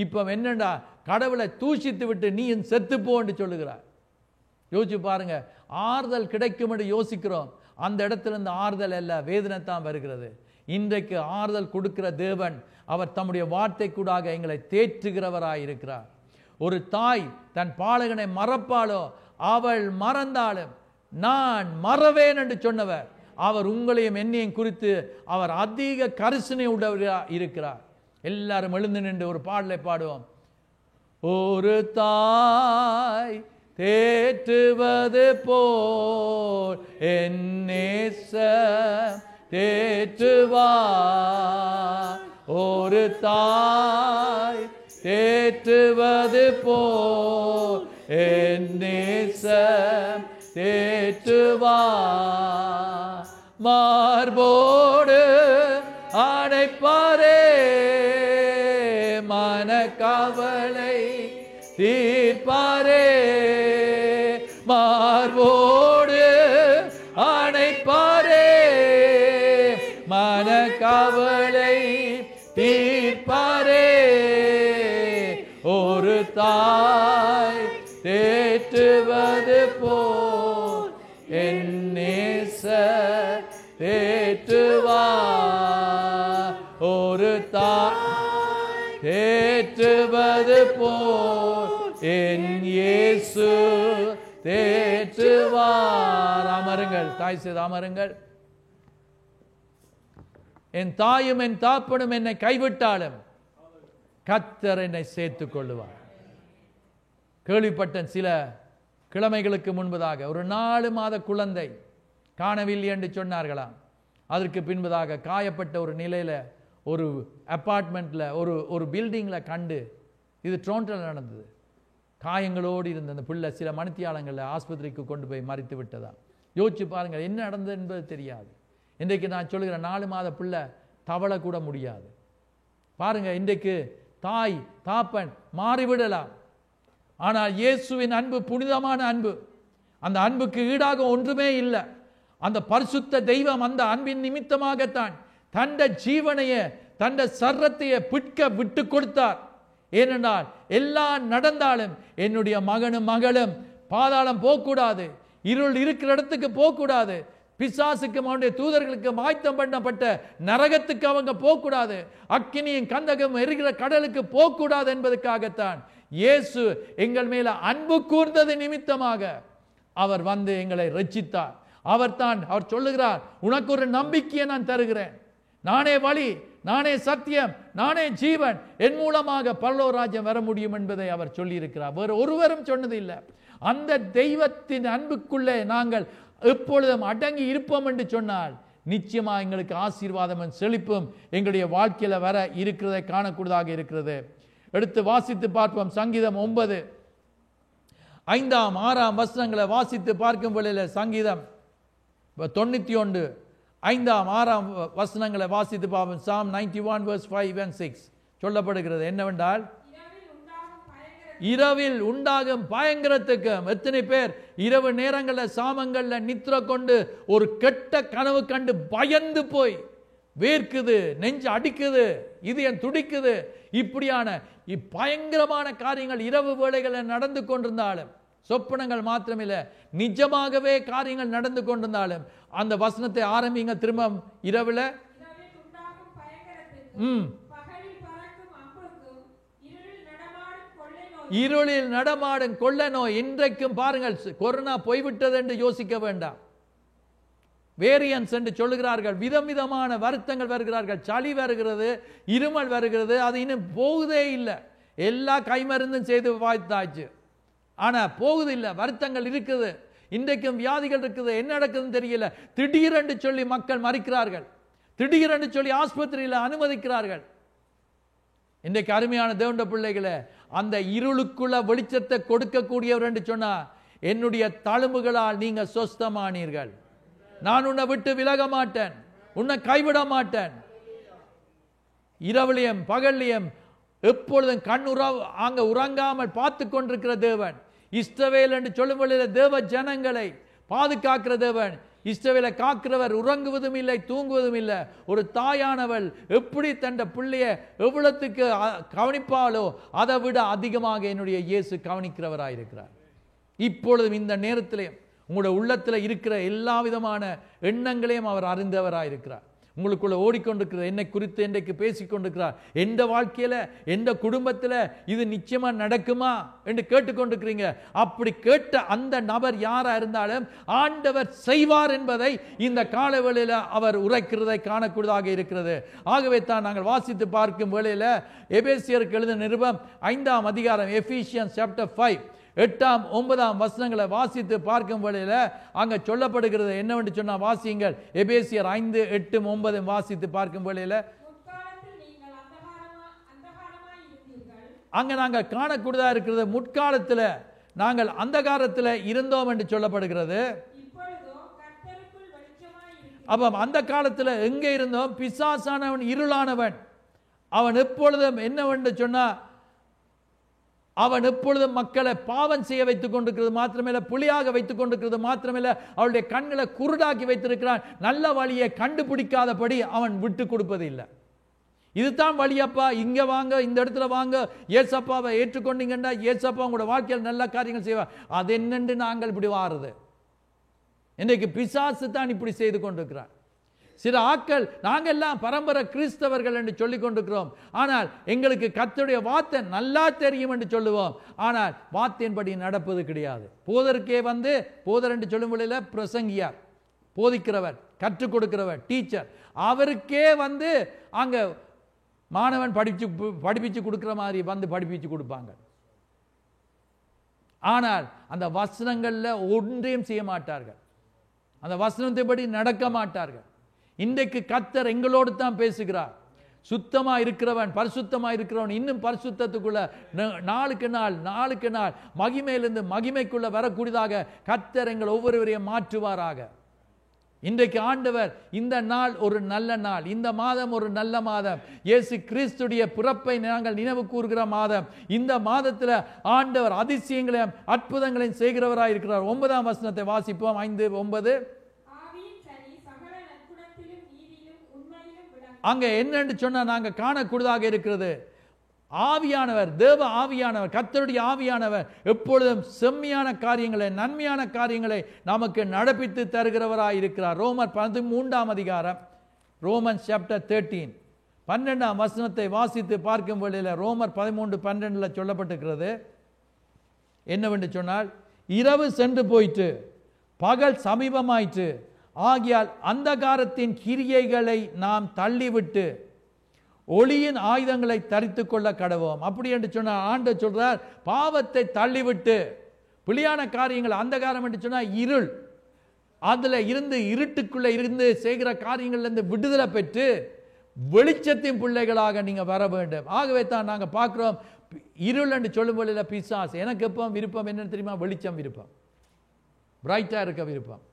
இப்ப என்னண்டா கடவுளை தூஷித்து விட்டு நீ செத்துப்போ என்று சொல்லுகிறார். யோசிச்சு பாருங்க, ஆறுதல் கிடைக்கும் என்று யோசிக்கிறோம், அந்த இடத்துல இருந்து ஆறுதல் அல்ல, வேதனை தான் வருகிறது. இன்றைக்கு ஆறுதல் கொடுக்கிற தேவன் அவர் தம்முடைய வார்த்தை கூடாக எங்களை தேற்றுகிறவராயிருக்கிறார். ஒரு தாய் தன் பாலகனை மறப்பாளோ, அவள் மறந்தாலும் நான் மறவேன் என்று சொன்னவர் அவர் உங்களையும் என்னையும் குறித்து அவர் அதிக கரிசனை உடையவராக இருக்கிறார். எல்லாரும் எழுந்து நின்று ஒரு பாடலை பாடுவோம். ஒரு தாய் தேற்றுவது போல் என் நேசர் தேற்றுவார். ஒரு தாய் தேற்றுவது போல் என் நேசம் தேற்றுவார். மார்போடு அணைப்பாரே, மனக்கவலை தீர்ப்பாரே. மார்போடு அணைப்பாரே, மனக்கவலை தீர்ப்பாரே. ஒரு தாய் தேற்றுவது போல் என் நேசர் தேற்றுவார். ஒரு தாய் தேற்றுவது போல் என் இயேசு தேற்றுவார். அமருங்கள், தாய் செய்து அமருங்கள். என் தாயும் என் தாப்பனும் என்னை கைவிட்டாலும் கர்த்தர் என்னை சேர்த்துக் கொள்ளுவார். கேள்விப்பட்ட சில கிழமைகளுக்கு முன்பதாக ஒரு 4 மாத குழந்தை காணவில்லை என்று சொன்னார்களாம். அதற்கு பின்பதாக காயப்பட்ட ஒரு நிலையில் ஒரு அப்பார்ட்மெண்ட்டில் ஒரு பில்டிங்கில் கண்டு, இது டொரண்டோவில் நடந்தது. காயங்களோடு இருந்த அந்த பிள்ளை சில மணித்தியாலங்களில் ஆஸ்பத்திரிக்கு கொண்டு போய் மறித்து விட்டதா. யோசிச்சு பாருங்கள், என்ன நடந்தது என்பது தெரியாது. இன்றைக்கு நான் சொல்லுகிறேன், 4 மாத பிள்ளை தவள கூட முடியாது. பாருங்க, இன்றைக்கு தாய் தாப்பன் மாறிவிடலாம். ஆனால் இயேசுவின் அன்பு புனிதமான அன்பு. அந்த அன்புக்கு ஈடாக ஒன்றுமே இல்லை. அந்த பரிசுத்த தெய்வம் அந்த அன்பின் நிமித்தமாகத்தான் தந்த ஜீவனையே தந்த சர்ரத்தையே பிட்க விட்டு கொடுத்தார். ஏனென்றால் எல்லாம் நடந்தாலும் என்னுடைய மகனும் மகளும் பாதாளம் போகக்கூடாது, இருள் இருக்கிற இடத்துக்கு போகக்கூடாது, பிசாசுக்கும் அவனுடைய தூதர்களுக்கு ஆயத்தம் பண்ணப்பட்ட நரகத்துக்கு அவங்க போகக்கூடாது, அக்கினியும் கந்தகம் எரிகிற கடலுக்கு போகக்கூடாது என்பதற்காகத்தான் இயேசு எங்கள் மேல அன்பு கூர்ந்தது நிமித்தமாக அவர் வந்து எங்களை ரட்சித்தார். அவர் சொல்லுகிறார், உனக்கு ஒரு நம்பிக்கையை நான் தருகிறேன், நானே வழி, நானே சத்தியம், நானே ஜீவன், என் மூலமாக பரலோக ராஜ்யம் வர முடியும் என்பதை அவர் சொல்லியிருக்கிறார். வேறு ஒருவரும் சொன்னது இல்லை. அந்த தெய்வத்தின் அன்புக்குள்ளே நாங்கள் எப்பொழுதும் அடங்கி இருப்போம் என்று சொன்னால் நிச்சயமா எங்களுக்கு ஆசீர்வாதமும் செழிப்பும் எங்களுடைய வாழ்க்கையில வர இருக்கிறதை காணக்கூடியதாக இருக்கிறது. எடுத்து வாசித்து பார்ப்போம். சங்கீதம் 9 5, 6 வசனங்களை வாசித்து பார்க்கும் வேளையில சங்கீதம் 91 5, 6 வசனங்களை வாசித்து பார்ப்போம். Psalm 91 verse 5 and 6 சொல்லப்படுகிறது என்னவென்றால், இரவில் உண்டாகும் பயங்கரத்துக்கும். எத்தனை பேர் இரவு நேரங்களில் சாமங்கள்ல நித்திர கொண்டு ஒரு கெட்ட கனவு கண்டு பயந்து போய் வேர்க்குது, நெஞ்சு அடிக்குது, இதயம் துடிக்குது. இப்படியான பயங்கரமான காரியங்கள் இரவு வேளைகளில் நடந்து கொண்டிருந்தாலும், சொப்பனங்கள் மாத்திரமில்லை, நிஜமாகவே காரியங்கள் நடந்து கொண்டிருந்தாலும் அந்த வசனத்தை ஆரம்பிங்க திரும்ப. இரவில் இருளில் நடமாடும் கொள்ள நோய். இன்றைக்கும் பாருங்கள், கொரோனா போய்விட்டது என்று யோசிக்க வேண்டாம். வேரியன்ஸ் என்று சொல்லுகிறார்கள், விதம் விதமான வருத்தங்கள் வருகிறார்கள், சளி வருகிறது, இருமல் வருகிறது, அது இன்னும் போகுதே இல்லை. எல்லா கைமருந்தும் செய்து வாய்த்தாச்சு, ஆனா போகுது இல்லை. வருத்தங்கள் இருக்குது, இன்றைக்கும் வியாதிகள் இருக்குது, என்ன நடக்குதுன்னு தெரியல. திடீரென்று சொல்லி மக்கள் மறிக்கிறார்கள், திடீரென்று சொல்லி ஆஸ்பத்திரியில் அனுமதிக்கிறார்கள். இன்றைக்கு அருமையான தேவனுடைய பிள்ளைகளை, அந்த இருளுக்குள்ள வெளிச்சத்தை கொடுக்கக்கூடியவர் என்று சொன்னா, என்னுடைய தழும்புகளால் நீங்க சொஸ்தமானீர்கள், நான் உன்னை விட்டு விலக மாட்டேன், உன்னை கைவிட மாட்டேன். இரவிலையும் பகல்லையும் எப்பொழுதும் அங்க உறங்காமல் பார்த்து கொண்டிருக்கிற தேவன், இஸ்ரவேல் என்று சொல்லும் பொழுது தேவ ஜனங்களை பாதுகாக்கிற தேவன். இஸ்ரவேலை காக்கிறவர் உறங்குவதும் இல்லை, தூங்குவதும் இல்லை. ஒரு தாயானவள் எப்படி தன் பிள்ளைய எவ்வளவுக்கு கவனிப்பாலோ அதை விட அதிகமாக என்னுடைய இயேசு கவனிக்கிறவராயிருக்கிறார். இப்பொழுதும் இந்த நேரத்திலே உங்களுடைய உள்ளத்தில் இருக்கிற எல்லா விதமான எண்ணங்களையும் அவர் அறிந்தவராயிருக்கிறார். உங்களுக்குள்ள ஓடிக்கொண்டிருக்கிறது என்னை குறித்து இன்றைக்கு பேசிக்கொண்டிருக்கிறார். எந்த வாழ்க்கையில எந்த குடும்பத்தில் இது நிச்சயமா நடக்குமா என்று கேட்டுக்கொண்டிருக்கிறீங்க. அப்படி கேட்ட அந்த நபர் யாரா இருந்தாலும் ஆண்டவர் செய்வார் என்பதை இந்த காலவேளையில அவர் உரைக்கிறதை காணக்கூடியதாக இருக்கிறது. ஆகவே தான் நாங்கள் வாசித்து பார்க்கும் வேளையில எபேசியருக்கு எழுதின நிருபம் 5ஆம் அதிகாரம் எபிசியன்ஸ் சாப்டர் 5 8ஆம் 9ஆம் வசனங்களை வாசித்து பார்க்கும் வேளையில அங்க சொல்லப்படுகிறது என்னவென்று சொன்னா, வாசியுங்கள். எபேசியர் 5 8 9 வாசித்து பார்க்கும் வேளையில, அங்க நாங்கள் காணக்கூடியதா இருக்கிறது, முற்காலத்தில் நாங்கள் அந்தகாரத்தில் இருந்தோம் என்று சொல்லப்படுகிறது. அப்ப அந்த காலத்தில் எங்கே இருந்தோம்? பிசாசானவன், இருளானவன், அவன் எப்பொழுதும் என்னவென்று சொன்னா, அவன் எப்பொழுதும் மக்களை பாவம் செய்ய வைத்துக் கொண்டிருக்கிறது மாத்திரமல்ல, புலியாக வைத்துக் கொண்டிருக்கிறது மாத்திரமல்ல, அவருடைய கண்களை குருடாக்கி வைத்திருக்கிறான். நல்ல வழியை கண்டுபிடிக்காதபடி அவன் விட்டு கொடுப்பது இல்லை. இதுதான் வழியப்பா, இங்க வாங்க, இந்த இடத்துல வாங்க, ஏசப்பாவை ஏற்றுக்கொண்டீங்கன்னா ஏசப்பா உங்களோட வாழ்க்கையில் நல்ல காரியங்கள் செய்வார். அது என்னென்று நாங்கள் இப்படி வாருது. இன்றைக்கு பிசாசு தான் இப்படி செய்து கொண்டிருக்கிறார். சில ஆட்கள் நாங்கள் எல்லாம் பரம்பரை கிறிஸ்தவர்கள் என்று சொல்லிக் கொண்டிருக்கிறோம். ஆனால் எங்களுக்கு கர்த்தருடைய வார்த்தை நல்லா தெரியும் என்று சொல்லுவோம். ஆனால் வார்த்தையின்படி நடப்பது கிடையாது. போதருக்கே போதர் என்று சொல்லும் பொழுது பிரசங்கியார், போதிக்கிறவர், கற்றுக் கொடுக்கிறவர், டீச்சர், அவருக்கே அங்க மாணவன் படிப்பிச்சு கொடுக்கிற மாதிரி படிப்பிச்சு கொடுப்பாங்க. ஆனால் அந்த வசனங்கள்ல ஒன்றையும் செய்ய மாட்டார்கள். அந்த வசனத்தைப்படி நடக்க மாட்டார்கள். இன்றைக்கு கர்த்தர் எங்களோடு தான் பேசுகிறார். சுத்தமா இருக்கிறவன், பரிசுத்தமா இருக்கிறவன் இன்னும் பரிசுத்தத்துக்குள்ள நாளுக்கு நாள் மகிமையிலிருந்து மகிமைக்குள்ள வரக்கூடியதாக கர்த்தர் எங்கள் ஒவ்வொருவரையும் மாற்றுவாராக. இன்றைக்கு ஆண்டவர் இந்த நாள் ஒரு நல்ல நாள், இந்த மாதம் ஒரு நல்ல மாதம், இயேசு கிறிஸ்துடைய பிறப்பை நாங்கள் நினைவு கூறுகிற மாதம். இந்த மாதத்தில் ஆண்டவர் அதிசயங்களையும் அற்புதங்களையும் செய்கிறவராய் இருக்கிறார். 9ஆம் வசனத்தை வாசிப்போம். 5:9. அங்க என்னன்னு சொன்னா நாங்க காணக்கூடியதாக இருக்கிறது, ஆவியானவர், தேவ ஆவியானவர், கர்த்தருடைய ஆவியானவர் எப்பொழுதும் செம்மையான காரியங்களை, நன்மையான காரியங்களை நமக்கு நடப்பித்து தருகிறவராய் இருக்கிறார். ரோமர் 13ஆம் அதிகாரம், ரோமன் சாப்டர் 13 12ஆம் வசனத்தை வாசித்து பார்க்கும் வேளையில் ரோமர் 13:12 சொல்லப்பட்டிருக்கிறது. என்னவென்று சொன்னால், இரவு சென்று போயிற்று, பகல் சமீபமாயிற்று, ஆகியால் அந்தகாரத்தின் கிரியைகளை நாம் தள்ளிவிட்டு ஒளியின் ஆயுதங்களை தரித்து கொள்ள கடவோம். அப்படி என்று சொன்னால் ஆண்டவர் சொல்றார், பாவத்தை தள்ளிவிட்டு, பிழையான காரியங்கள், அந்தகாரம் என்று சொன்னால் இருள், அதுல இருந்து, இருட்டுக்குள்ள இருந்து செய்கிற காரியங்கள்ல இருந்து விடுதலை பெற்று வெளிச்சத்தின் பிள்ளைகளாக நீங்க வர வேண்டும். ஆகவே தான் நாங்க பார்க்கிறோம், இருள் என்று சொல்லும் போது பிசாசு. எனக்கு எப்போ விருப்பம் என்னன்னு தெரியுமா? வெளிச்சம் விருப்பம், பிரைட்டா இருக்க விருப்பம்.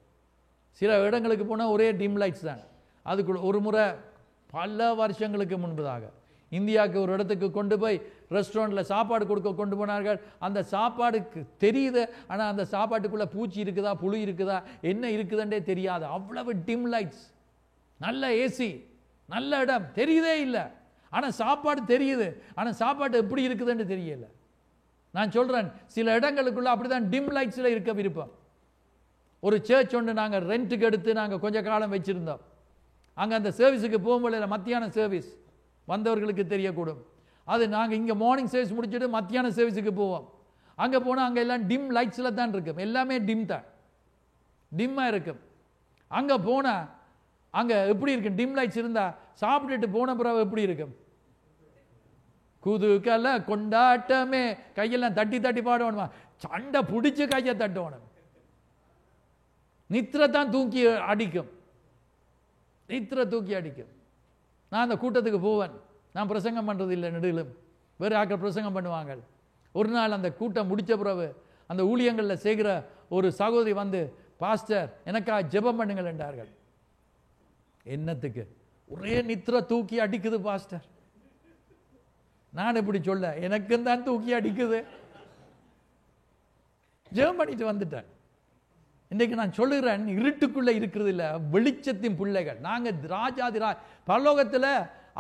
சில இடங்களுக்கு போனால் ஒரே டிம் லைட்ஸ் தான். அதுக்குள்ள ஒரு முறை பல வருஷங்களுக்கு முன்பதாக இந்தியாவுக்கு ஒரு இடத்துக்கு கொண்டு போய் ரெஸ்டாரண்ட்டில் சாப்பாடு கொடுக்க கொண்டு போனார்கள். அந்த சாப்பாடுக்கு தெரியுது, ஆனால் அந்த சாப்பாட்டுக்குள்ளே பூச்சி இருக்குதா, புழு இருக்குதா, என்ன இருக்குதுன்றே தெரியாது. அவ்வளவு டிம் லைட்ஸ், நல்ல ஏசி, நல்ல இடம், தெரியுதே இல்லை. ஆனால் சாப்பாடு தெரியுது, ஆனால் சாப்பாடு எப்படி இருக்குதுன்னு தெரியல. நான் சொல்கிறேன், சில இடங்களுக்குள்ள அப்படிதான் டிம் லைட்ஸில் இருக்க விருப்பம். ஒரு சர்ச் ஒன்று நாங்கள் ரெண்ட்டுக்கு எடுத்து நாங்கள் கொஞ்ச காலம் வச்சுருந்தோம். அங்கே அந்த சர்வீஸுக்கு போகும்போது மத்தியான சர்வீஸ் வந்தவர்களுக்கு தெரியக்கூடும். அது நாங்கள் இங்கே மார்னிங் சர்வீஸ் முடிச்சுட்டு மத்தியான சர்வீஸுக்கு போவோம். அங்கே போனால் அங்கே எல்லாம் டிம் லைட்ஸில் தான் இருக்கும், எல்லாமே டிம் தான், டிம்மாக இருக்கும். அங்கே போனால் அங்கே எப்படி இருக்கும்? டிம் லைட்ஸ் இருந்தால் சாப்பிட்டுட்டு போன பிறகு எப்படி இருக்கும்? குதுகல கொண்டாட்டமே, கையெல்லாம் தட்டி தட்டி பாடணுமா, சண்டை பிடிச்சி கையை தட்டணும், நித்திர தான் தூக்கி அடிக்கும், நித்திர தூக்கி அடிக்கும். நான் அந்த கூட்டத்துக்கு போவேன், நான் பிரசங்கம் பண்ணுறது இல்லை, நெடுகிலும் வேறு ஆக்கள் பிரசங்கம் பண்ணுவாங்க. ஒரு நாள் அந்த கூட்டம் முடித்த பிறகு அந்த ஊழியங்களில் செய்கிற ஒரு சகோதரி பாஸ்டர் எனக்காக ஜெபம் பண்ணுங்கள் என்றார்கள். என்னத்துக்கு? ஒரே நித்திர தூக்கி அடிக்குது பாஸ்டர். நான் எப்படி சொல்ல, எனக்கும் தான் தூக்கி அடிக்குது. ஜெபம் பண்ணிட்டு வந்துட்டேன். இன்றைக்கு நான் சொல்லுகிறேன், இருட்டுக்குள்ள இருக்கிறது இல்லை, வெளிச்சத்தின் பிள்ளைகள் நாங்க. பரலோகத்தில்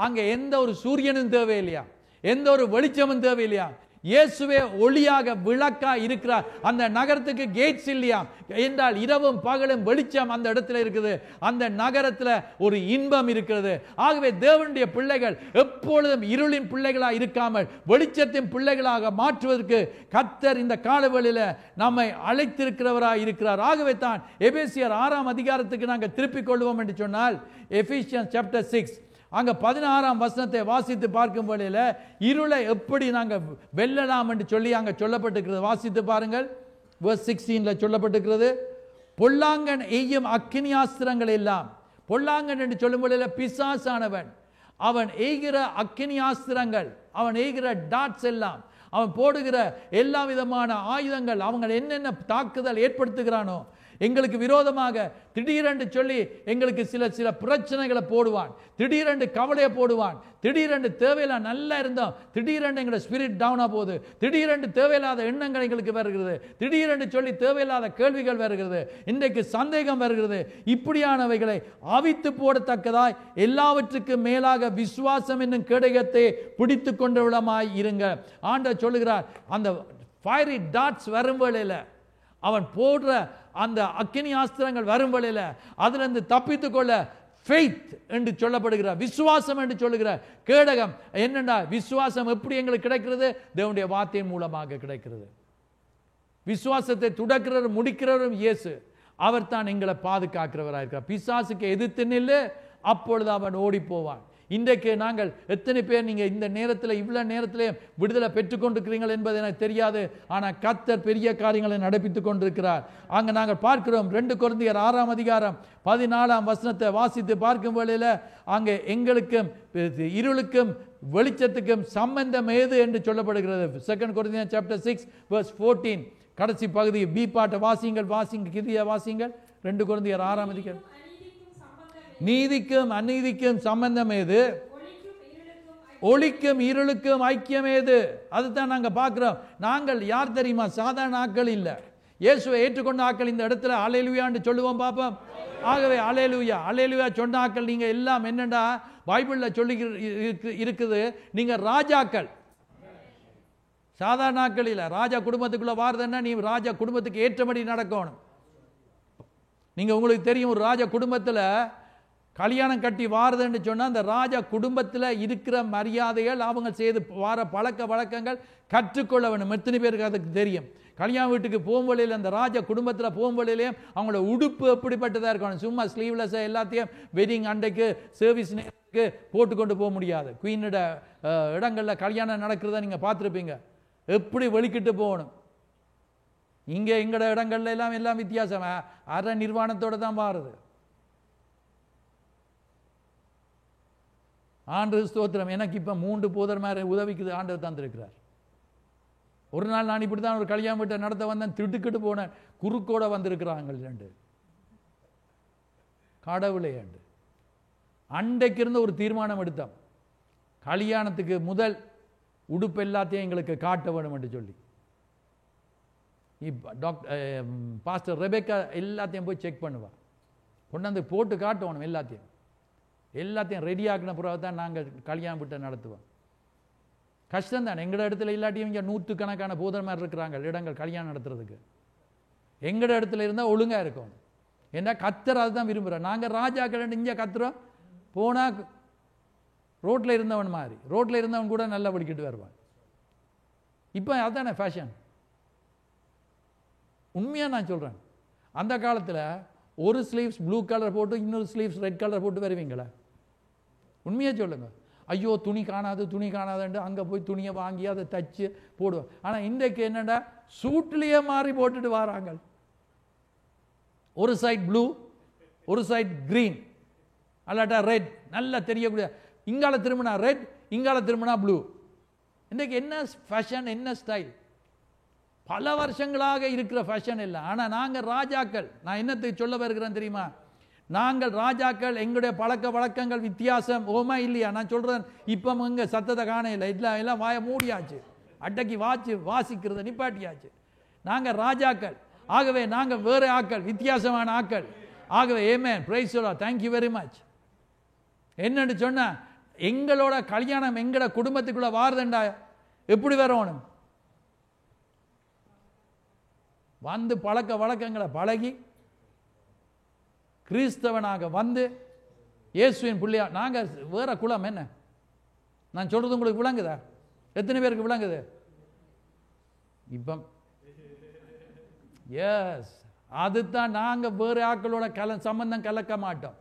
அங்க எந்த ஒரு சூரியனும் தேவையில்லையா, எந்த ஒரு வெளிச்சமும் தேவையில்லையா, இயேசுவே ஒளியாக விளக்கா இருக்கிறார். அந்த நகரத்துக்கு கேட்ஸ் இல்லையா என்றால் இரவும் பகலும் வெளிச்சம் அந்த இடத்துல இருக்குது. அந்த நகரத்தில் ஒரு இன்பம் இருக்கிறது. ஆகவே தேவனுடைய பிள்ளைகள் எப்பொழுதும் இருளின் பிள்ளைகளாக இருக்காமல் வெளிச்சத்தின் பிள்ளைகளாக மாற்றுவதற்கு கர்த்தர் இந்த காலவெளியில நம்மை அழைத்திருக்கிறவராக இருக்கிறார். ஆகவே தான் எபேசியர் 6ஆம் அதிகாரத்துக்கு நாங்கள் திருப்பிக் கொள்வோம் என்று சொன்னால், எபேசியன்ஸ் சாப்டர் 6 அங்க 16ஆம் வசனத்தை வாசித்து பார்க்கும் வேளையில இருளை எப்படி நாங்கள் வெல்லலாம் என்று சொல்லி அங்க சொல்லப்பட்டிருக்கிறது. வாசித்து பாருங்கள். verse 16ல சொல்லப்பட்டிருக்கிறது, பொல்லாங்கன் எய்யும் அக்கினியாஸ்திரங்கள் எல்லாம். பொல்லாங்கன் என்று சொல்லும் வேளையில பிசாசானவன் அவன் எய்கிற அக்கினியாஸ்திரங்கள், அவன் எய்கிற டாட்ஸ் எல்லாம், அவன் போடுகிற எல்லா விதமான ஆயுதங்கள், அவங்க என்னென்ன தாக்குதல் ஏற்படுத்துகிறானோ எங்களுக்கு விரோதமாக திடீரென்று சொல்லி எங்களுக்கு சில பிரச்சனைகளை போடுவான், திடீரென்று கவலையை போடுவான், திடீரென்று தேவையில்ல நல்லா இருந்தோம், திடீரென்று எங்களோட ஸ்பிரிட் டவுனா போகுது, திடீரென்று தேவையில்லாத எண்ணங்கள் எங்களுக்கு வருகிறது, திடீரென்று சொல்லி தேவையில்லாத கேள்விகள் வருகிறது, இன்றைக்கு சந்தேகம் வருகிறது. இப்படியானவைகளை அவித்து போடத்தக்கதாய் எல்லாவற்றுக்கும் மேலாக விசுவாசம் என்னும் கேடயத்தை பிடித்து கொண்டவளமாய் இருங்க. ஆண்டவர் சொல்லுகிறார், அந்த ஃபயரி டாட்ஸ் வரும் வேளையில், அவன் போடுற அந்த அக்கினி ஆஸ்திரங்கள் வரும் வேளையில் அதிலிருந்து தப்பித்துக் கொள்ள ஃபெய்த் என்று சொல்லப்படுகிற விசுவாசம் என்று சொல்லுகிற கேடகம் என்னென்னா, விசுவாசம் எப்படி எங்களுக்கு கிடைக்கிறது? தேவனுடைய வார்த்தையின் மூலமாக கிடைக்கிறது. விசுவாசத்தை துடக்கிறவர் முடிக்கிறவரும் இயேசு. அவர் தான் எங்களை பாதுகாக்கிறவராக இருக்கிறார். பிசாசுக்கு எதிர்த்து நில்லு, அப்பொழுது அவன் ஓடி போவான். இன்றைக்கு நாங்கள் எத்தனை பேர் நீங்கள் இந்த நேரத்தில் இவ்வளோ நேரத்திலே விடுதலை பெற்றுக்கொண்டிருக்கிறீர்கள் என்பது எனக்கு தெரியாது. ஆனால் கர்த்தர் பெரிய காரியங்களை நடப்பித்துக் கொண்டிருக்கிறார். அங்கே நாங்கள் பார்க்கிறோம் 2 கொரிந்தியர் 6ஆம் அதிகாரம் 14ஆம் வசனத்தை வாசித்து பார்க்கும் வேளையில் அங்கே எங்களுக்கும் இருளுக்கும் வெளிச்சத்துக்கும் சம்பந்தம் ஏது என்று சொல்லப்படுகிறது. 2 கொரிந்தியர் chapter 6 verse 14 கடைசி பகுதி பி பாட்டை வாசிங்கள், கிதியா வாசிங்கள். 2 கொரிந்தியர் 6ஆம் அதிகாரம். நீதிக்கும் அநீதிக்கும் சம்பந்தம் ஏது? ஒளிக்கும் இருளுக்கும் ஐக்கியம் ஏது? அதுதான் நாங்கள் பார்க்கிறோம். நாங்கள் யார் தெரியுமா? சாதாரண ஆட்கள் இல்லை. இயேசுவை ஏற்றுக்கொண்ட ஆட்கள் இந்த இடத்துல அல்லேலூயான்னு சொல்லுவோம் பார்ப்போம். ஆகவே அல்லேலூயா அல்லேலூயா சொன்ன ஆட்கள் நீங்கள் எல்லாம் என்னண்டா பைபிளில் சொல்லி இருக்குது, நீங்கள் ராஜாக்கள். சாதாரண ஆட்கள் இல்லை. ராஜா குடும்பத்துக்குள்ள வாரதுன்னா நீ ராஜா குடும்பத்துக்கு ஏற்றபடி நடக்கணும். நீங்கள் உங்களுக்கு தெரியும், ஒரு ராஜா குடும்பத்தில் கல்யாணம் கட்டி வாரதுன்னு சொன்னால் அந்த ராஜா குடும்பத்தில் இருக்கிற மரியாதைகள், அவங்க செய்து வார பழக்க வழக்கங்கள் கற்றுக்கொள்ள வேண்டும். எத்தனை பேருக்கு அதுக்கு தெரியும்? கல்யாண வீட்டுக்கு போகும்பொழியில், அந்த ராஜா குடும்பத்தில் போகும்பொழிலையும் அவங்களோட உடுப்பு எப்படிப்பட்டதாக இருக்கணும். சும்மா ஸ்லீவ்லெஸ் எல்லாத்தையும் வெட்டிங் அண்டைக்கு சர்வீஸ் நேரத்துக்கு போட்டுக்கொண்டு போக முடியாது. குயினோட இடங்களில் கல்யாணம் நடக்கிறத நீங்கள் பார்த்துருப்பீங்க. எப்படி வெளிக்கிட்டு போகணும். இங்கே எங்களோட இடங்கள்ல எல்லாம் வித்தியாசம். அரை நிர்வாணத்தோடு தான் மாறுது. ஆண்டு ஸ்தோத்திரம். எனக்கு இப்போ 3 போதர் மாதிரி உதவிக்கு ஆண்டவர் தந்திருக்கிறார். ஒரு நாள் நான் இப்படி தான் ஒரு கல்யாணம் வீட்டை நடத்த வந்தேன், திடுக்கிட்டு போனேன். குறுக்கோட வந்திருக்கிறாங்க 2 கடவுளே. அண்டைக்கு இருந்து ஒரு தீர்மானம் எடுத்தோம், கல்யாணத்துக்கு முதல் உடுப்பு எல்லாத்தையும் எங்களுக்கு காட்ட வேணும் என்று சொல்லி. பாஸ்டர் ரெபேக்கா எல்லாத்தையும் போய் செக் பண்ணுவா, கொண்டாந்து போட்டு காட்டணும். எல்லாத்தையும் ரெடி ஆக்கின பிறகு தான் நாங்கள் கல்யாணம் வீட்டை நடத்துவோம். கஷ்டம்தான். எங்களோட இடத்துல இல்லாட்டியும் இங்கே 100கணக்கான போதர்மார் இருக்கிறாங்க இடங்கள் கல்யாணம் நடத்துறதுக்கு. எங்களோட இடத்துல இருந்தால் ஒழுங்காக இருக்கும். ஏன்னா கத்தர் அதுதான் விரும்புகிறோம். நாங்கள் ராஜாக்கள் இங்கே கத்துறோம், போனால் ரோட்டில் இருந்தவன் மாதிரி, ரோட்டில் இருந்தவன் கூட நல்லா படிக்கிட்டு வருவான். இப்போ அதுதானே ஃபேஷன். உண்மையாக நான் சொல்கிறேன், அந்த காலத்தில் ஒரு ஸ்லீவ்ஸ் ப்ளூ கலர் போட்டு இன்னொரு ஸ்லீவ்ஸ் ரெட் கலர் போட்டு வருவீங்களா? உண்மையாக சொல்லுங்கள். ஐயோ துணி காணாதுன்ட்டு அங்கே போய் துணியை வாங்கி அதை தச்சு போடுவோம். ஆனால் இன்றைக்கு என்னென்னா சூட்லேயே மாறி போட்டுட்டு வராங்க. ஒரு சைட் ப்ளூ, ஒரு சைட் க்ரீன், அல்லாட்டா ரெட், நல்லா தெரியக்கூடிய. இங்கால திரும்பினா ரெட், இங்கால திரும்பினா ப்ளூ. இன்றைக்கு என்ன ஃபேஷன், என்ன ஸ்டைல்? பல வருஷங்களாக இருக்கிற ஃபேஷன் இல்லை. ஆனால் நாங்கள் ராஜாக்கள். நான் என்னத்துக்கு சொல்ல வருகிறேன் தெரியுமா? நாங்கள் ராஜாக்கள். எங்களுடைய பழக்க வழக்கங்கள் வித்தியாசம். ஓமா இல்லையா? நான் சொல்கிறேன். இப்போ இங்கே சத்தத்தை காண இல்லை, எல்லாம் வாய மூடியாச்சு, அட்டைக்கு வாசிக்கிறத நிப்பாட்டியாச்சு. நாங்கள் ராஜாக்கள். ஆகவே நாங்கள் வேறு ஆக்கள், வித்தியாசமான ஆக்கள். ஆகவே amen, praise the Lord, thank you very much. என்னன்னு சொன்னால் எங்களோட கல்யாணம் எங்களோட குடும்பத்துக்குள்ளே வாருதுண்டா எப்படி வரணும்? வந்து பழக்க வழக்கங்களை பழகி கிறிஸ்தவனாக வந்து இயேசுவின் பிள்ளையா. நாங்கள் வேற குலம் என்ன? நான் சொல்றது உங்களுக்கு விளங்குதா? எத்தனை பேருக்கு விளங்குது? இப்போ எஸ், அதுதான். நாங்கள் வேறு ஆக்களோட சம்பந்தம் கலக்க மாட்டோம்.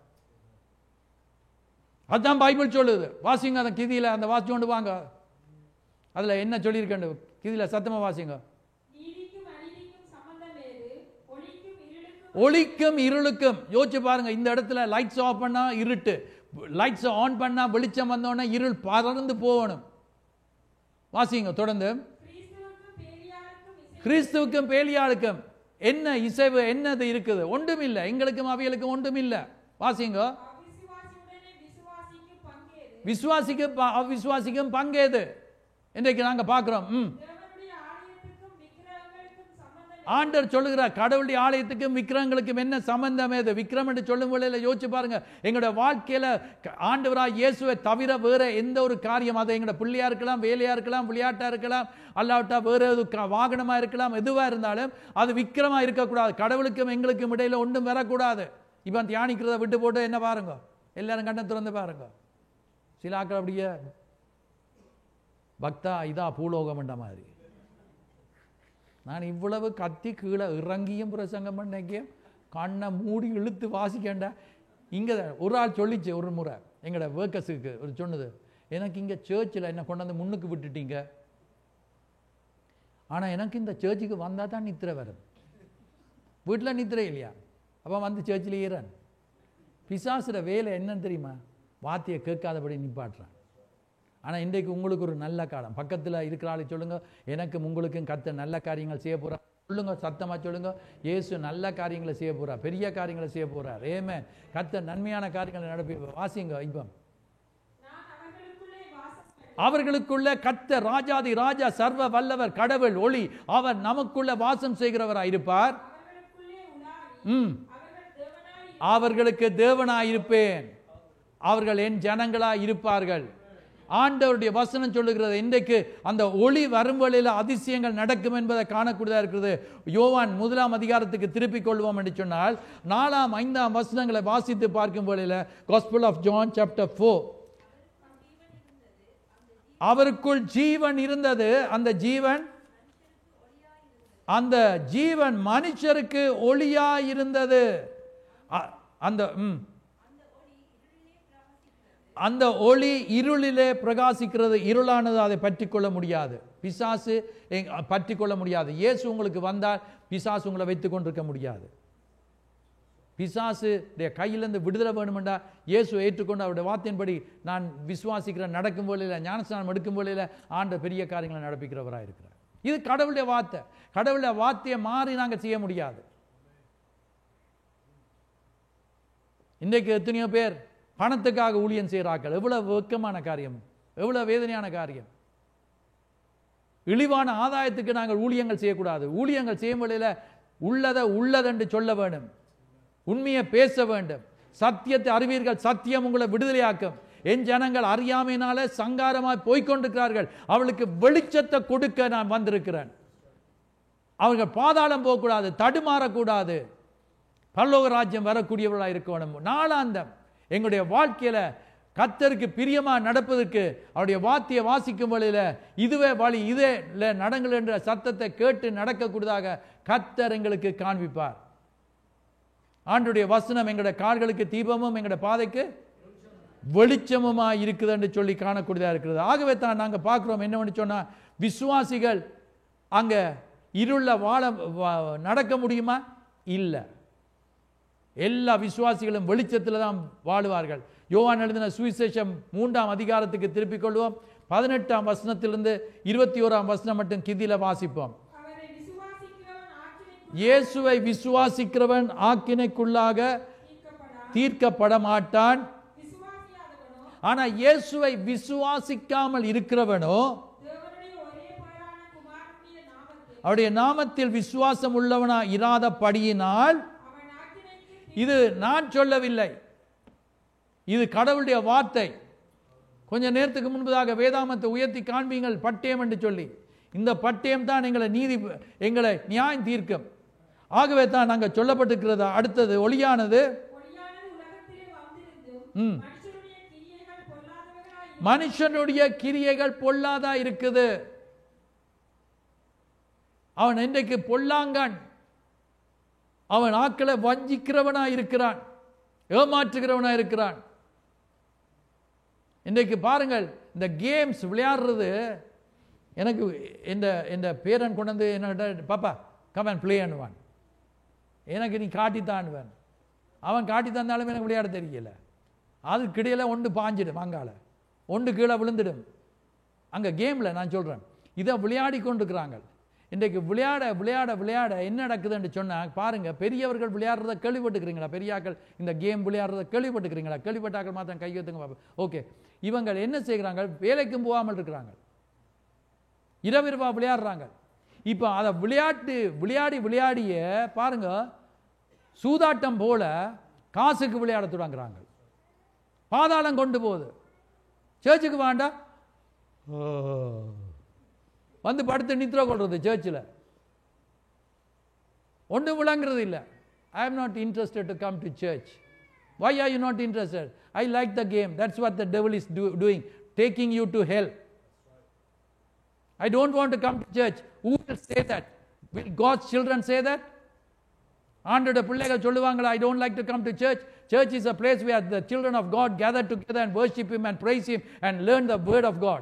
அதுதான் பைபிள் சொல்லுது. வாசிங்க அந்த கிதியில், அந்த வாசி கொண்டு வாங்க. அதில் என்ன சொல்லியிருக்கேன் கிதியில் சத்தமாக வாசிங்க. ஒளிக்கும் இருளுக்கும். யோசிச்சு பாருங்க, இந்த இடத்துல லைட்ஸ் ஆஃப் பண்ணா இருட்டு, லைட்ஸ் ஆன் பண்ணா வெளிச்சம் வந்தோடனே இருள் பறந்து போகணும். வாசிங்க தொடர்ந்து. கிறிஸ்துவுக்கும் பேலியாளுக்கும் என்ன இசைவு என்னது இருக்குது? ஒன்றும் இல்லை. எங்களுக்கும் அவைகளுக்கும் ஒன்றும் இல்லை. வாசிங்க. விசுவாசிக்கும் அவிசுவாசிக்கும் பங்கேது. இன்றைக்கு நாங்க பார்க்கிறோம். ஆண்டவர் சொல்லுகிறார், கடவுளுடைய ஆலயத்துக்கும் விக்கிரகங்களுக்கும் என்ன சம்பந்தம்? ஏது விக்கிரம் என்று சொல்லும் வேளையில யோசிச்சு பாருங்க. எங்களுடைய வாழ்க்கையில ஆண்டவராய் இயேசுவை தவிர வேற எந்த ஒரு காரியம், அது எங்களுடைய பிள்ளையா இருக்கலாம், வேலையா இருக்கலாம், விளையாட்டா இருக்கலாம், அல்லாவிட்டா வேற வாகனமா இருக்கலாம், எதுவா இருந்தாலும் அது விக்கிரமா இருக்கக்கூடாது. கடவுளுக்கும் எங்களுக்கும் இடையில ஒன்றும் வரக்கூடாது. இப்ப தியானிக்கிறத விட்டு போட்டு என்ன பாருங்க, எல்லாரும் கண்ணை திறந்து பாருங்க. சில ஆக்கள் அப்படியே பக்தா இதா பூலோகம் என்ற மாதிரி. நான் இவ்வளவு கத்தி கீழே இறங்கியும் பிரசங்கம் பண்ணேன், கண்ணை மூடி இழுத்து வாசிக்கண்டா. இங்கே ஒரு ஆள் சொல்லிச்சு ஒரு முறை, எங்களோட ஒர்க்கர்ஸுக்கு ஒரு சொன்னது, எனக்கு இங்கே சர்ச்சில் என்ன கொண்டாந்து முன்னுக்கு விட்டுட்டீங்க, ஆனால் எனக்கு இந்த சர்ச்சுக்கு வந்தால் தான் நித்திரை வருது. வீட்டில் நித்திரை இல்லையா? அப்போ வந்து சர்ச்சில் ஏறான். பிசாசுற வேலை என்னன்னு தெரியுமா? வார்த்தையை கேட்காதபடி நிப்பாட்டுறான். ஆனால் இன்றைக்கு உங்களுக்கு ஒரு நல்ல காலம். பக்கத்தில் இருக்கிற ஆளை சொல்லுங்க, எனக்கும் உங்களுக்கும் கர்த்தர் நல்ல காரியங்கள் செய்ய போகிறார். சொல்லுங்க, சத்தமாக சொல்லுங்க, இயேசு நல்ல காரியங்களை செய்ய போகிறார், பெரிய காரியங்களை செய்ய போகிறார். ஆமென். கர்த்தர் நன்மையான காரியங்களை நடப்பி. வாசிங்க. இப்போ அவர்களுக்குள்ள கர்த்தர் ராஜாதி ராஜா, சர்வ வல்லவர், கடவுள், ஒளி, அவர் நமக்குள்ள வாசம் செய்கிறவராய் இருப்பார். அவர்களுக்கு தேவனாயிருப்பேன், அவர்கள் என் ஜனங்களாய் இருப்பார்கள். ஆண்டவருடைய வசனம் சொல்லுகிறது. இன்றைக்கு அந்த ஒளி வரும்பொழுது அதிசயங்கள் நடக்கும் என்பதை காணக்கூடியதாக இருக்கிறது. யோவான் 1 அதிகாரத்துக்கு திருப்பிக் கொள்வோம் என்று சொன்னால் 4, 5 வசனங்களை வாசித்து பார்க்கும் பொழுது, Gospel of John chapter 4, அவருக்குள் ஜீவன் இருந்தது, அந்த ஜீவன் மனுஷருக்கு ஒளியாய் இருந்தது. அந்த ஒளி இருளிலே பிரகாசிக்கிறது. இருளானது அதை பற்றி கொள்ள முடியாது, பிசாசு பற்றி கொள்ள முடியாது. இயேசு உங்களுக்கு வந்தால் பிசாசு உங்களை வைத்துக் கொண்டிருக்க முடியாது. பிசாசு கையிலிருந்து விடுதலை வேணுமெண்டா இயேசு ஏற்றுக்கொண்டு அவருடைய வார்த்தையின்படி நான் விசுவாசிக்கிறேன், நடக்கும் போல ஞானஸ்நானம் எடுக்கும் போல ஆண்ட பெரிய காரியங்களை நடப்பிக்கிறவராக இருக்கிறார். இது கடவுளுடைய வார்த்தை. கடவுளுடைய வார்த்தையை மாறி நாங்கள் செய்ய முடியாது. இன்றைக்கு எத்தனையோ பேர் பணத்துக்காக ஊழியம் செய்கிறார்கள். எவ்வளவு வெட்கமான காரியம், எவ்வளவு வேதனையான காரியம். இழிவான ஆதாயத்துக்கு நாங்கள் ஊழியங்கள் செய்யக்கூடாது. ஊழியங்கள் செய்யும் வழியில் உள்ளதென்று சொல்ல வேண்டும், உண்மையை பேச வேண்டும், சத்தியத்தை அறிவீர்கள், சத்தியம் உங்களை விடுதலையாக்கும். என் ஜனங்கள் அறியாமையினால சங்காரமாய் போய்கொண்டிருக்கிறார்கள், அவளுக்கு வெளிச்சத்தை கொடுக்க நான் வந்திருக்கிறேன். அவர்கள் பாதாளம் போகக்கூடாது, தடுமாறக்கூடாது, பரலோக ராஜ்யம் வரக்கூடியவர்களாக இருக்க வேண்டும். நாளாந்தம் எங்களுடைய வாழ்க்கையில கர்த்தருக்கு பிரியமா நடப்பதற்கு அவருடைய வார்த்தையை வாசிக்கும் வழியில இதுவே வழி, இதே நடங்கள் என்ற சத்தத்தை கேட்டு நடக்கக்கூடியதாக கர்த்தர் எங்களுக்கு காண்பிப்பார். ஆண்டுடைய வசனம் எங்களுடைய கால்களுக்கு தீபமும் எங்களுடைய பாதைக்கு வெளிச்சமுமா இருக்குது என்று சொல்லி காணக்கூடியதாக இருக்கிறது. ஆகவே தான் நாங்கள் பார்க்கிறோம் என்னவென்று சொன்னா, விசுவாசிகள் அங்க இருள நடக்க முடியுமா? இல்லை. எல்லா விசுவாசிகளும் வெளிச்சத்தில் தான் வாழுவார்கள். யோவான் எழுதின சுவிசேஷம் 3 அதிகாரத்துக்கு திருப்பிக் கொள்வோம். 18 வசனத்திலிருந்து 21 வசனம் மட்டும் கிதில வாசிப்போம். இயேசுவை விசுவாசிக்கிறவன் ஆக்கினைக்குள்ளாக தீர்க்கப்பட மாட்டான். ஆனா இயேசுவை விசுவாசிக்காமல் இருக்கிறவனோ அவருடைய நாமத்தில் விசுவாசம் உள்ளவனா இராதபடியினால், இது நான் சொல்லவில்லை, இது கடவுளுடைய வார்த்தை. கொஞ்ச நேரத்துக்கு முன்பதாக வேதாமத்தை உயர்த்தி காண்பீங்கள் பட்டயம் என்று சொல்லி, இந்த பட்டயம் தான் எங்களை நியாயம் தீர்க்கும். ஆகவே தான் நாங்கள் சொல்லப்பட்டிருக்கிறது. அடுத்தது ஒளியானது மனுஷனுடைய கிரியைகள் பொல்லாதா இருக்குது. அவன் இன்றைக்கு பொல்லாங்கான், அவன் ஆக்களை வஞ்சிக்கிறவனா இருக்கிறான், ஏமாற்றுகிறவனா இருக்கிறான். இன்றைக்கு பாருங்கள், இந்த கேம்ஸ் விளையாடுறது. எனக்கு இந்த பேரன் கொண்டு வந்து என்ன, பாப்பா கமன் பிளே பண்ணுவான், எனக்கு நீ காட்டித்தான்வேன். அவன் காட்டி தந்தாலும் எனக்கு விளையாட தெரியல. அதுக்கிடையில ஒன்று பாஞ்சிடும், அங்கால ஒன்று கீழே விழுந்துடும். அங்கே கேமில் நான் சொல்கிறேன், இதை விளையாடி கொண்டிருக்கிறாங்க. இன்றைக்கு விளையாட விளையாட விளையாட என்ன நடக்குதுன்னு சொன்னால் பாருங்கள், பெரியவர்கள் விளையாடுறத கேள்விப்பட்டுக்கிறீங்களா? பெரியாக்கள் இந்த கேம் விளையாடுறத கேள்விப்பட்டுக்கிறீங்களா? கேள்விப்பட்டாக்கள் மாத்திரம் கையெழுத்துங்க பார்ப்போம். ஓகே, இவங்க என்ன செய்கிறாங்க? வேலைக்கும் போகாமல் இருக்கிறாங்க, இரவிரவா விளையாடுறாங்க. இப்போ அதை விளையாடி விளையாடிய பாருங்க, சூதாட்டம் போல காசுக்கு விளையாட தொடங்குறாங்க. பாதாளம் கொண்டு போகுது. சர்ச்சுக்கு வேண்டாம், வந்து படுத்து நித்திர கொள்றது சர்ச்சில். ஒன்றும் விளங்குறது இல்லை. I am not interested to come to church. Why are you not interested? I like the game. That's what the devil is doing, taking you to hell. I don't want to come to church. Who will say that? Will God's children say that? ஆண்டோட பிள்ளைகள் சொல்லுவாங்களா, I don't like to come to church? Church is a place where the children of God gather together and worship Him and praise Him and learn the word of God.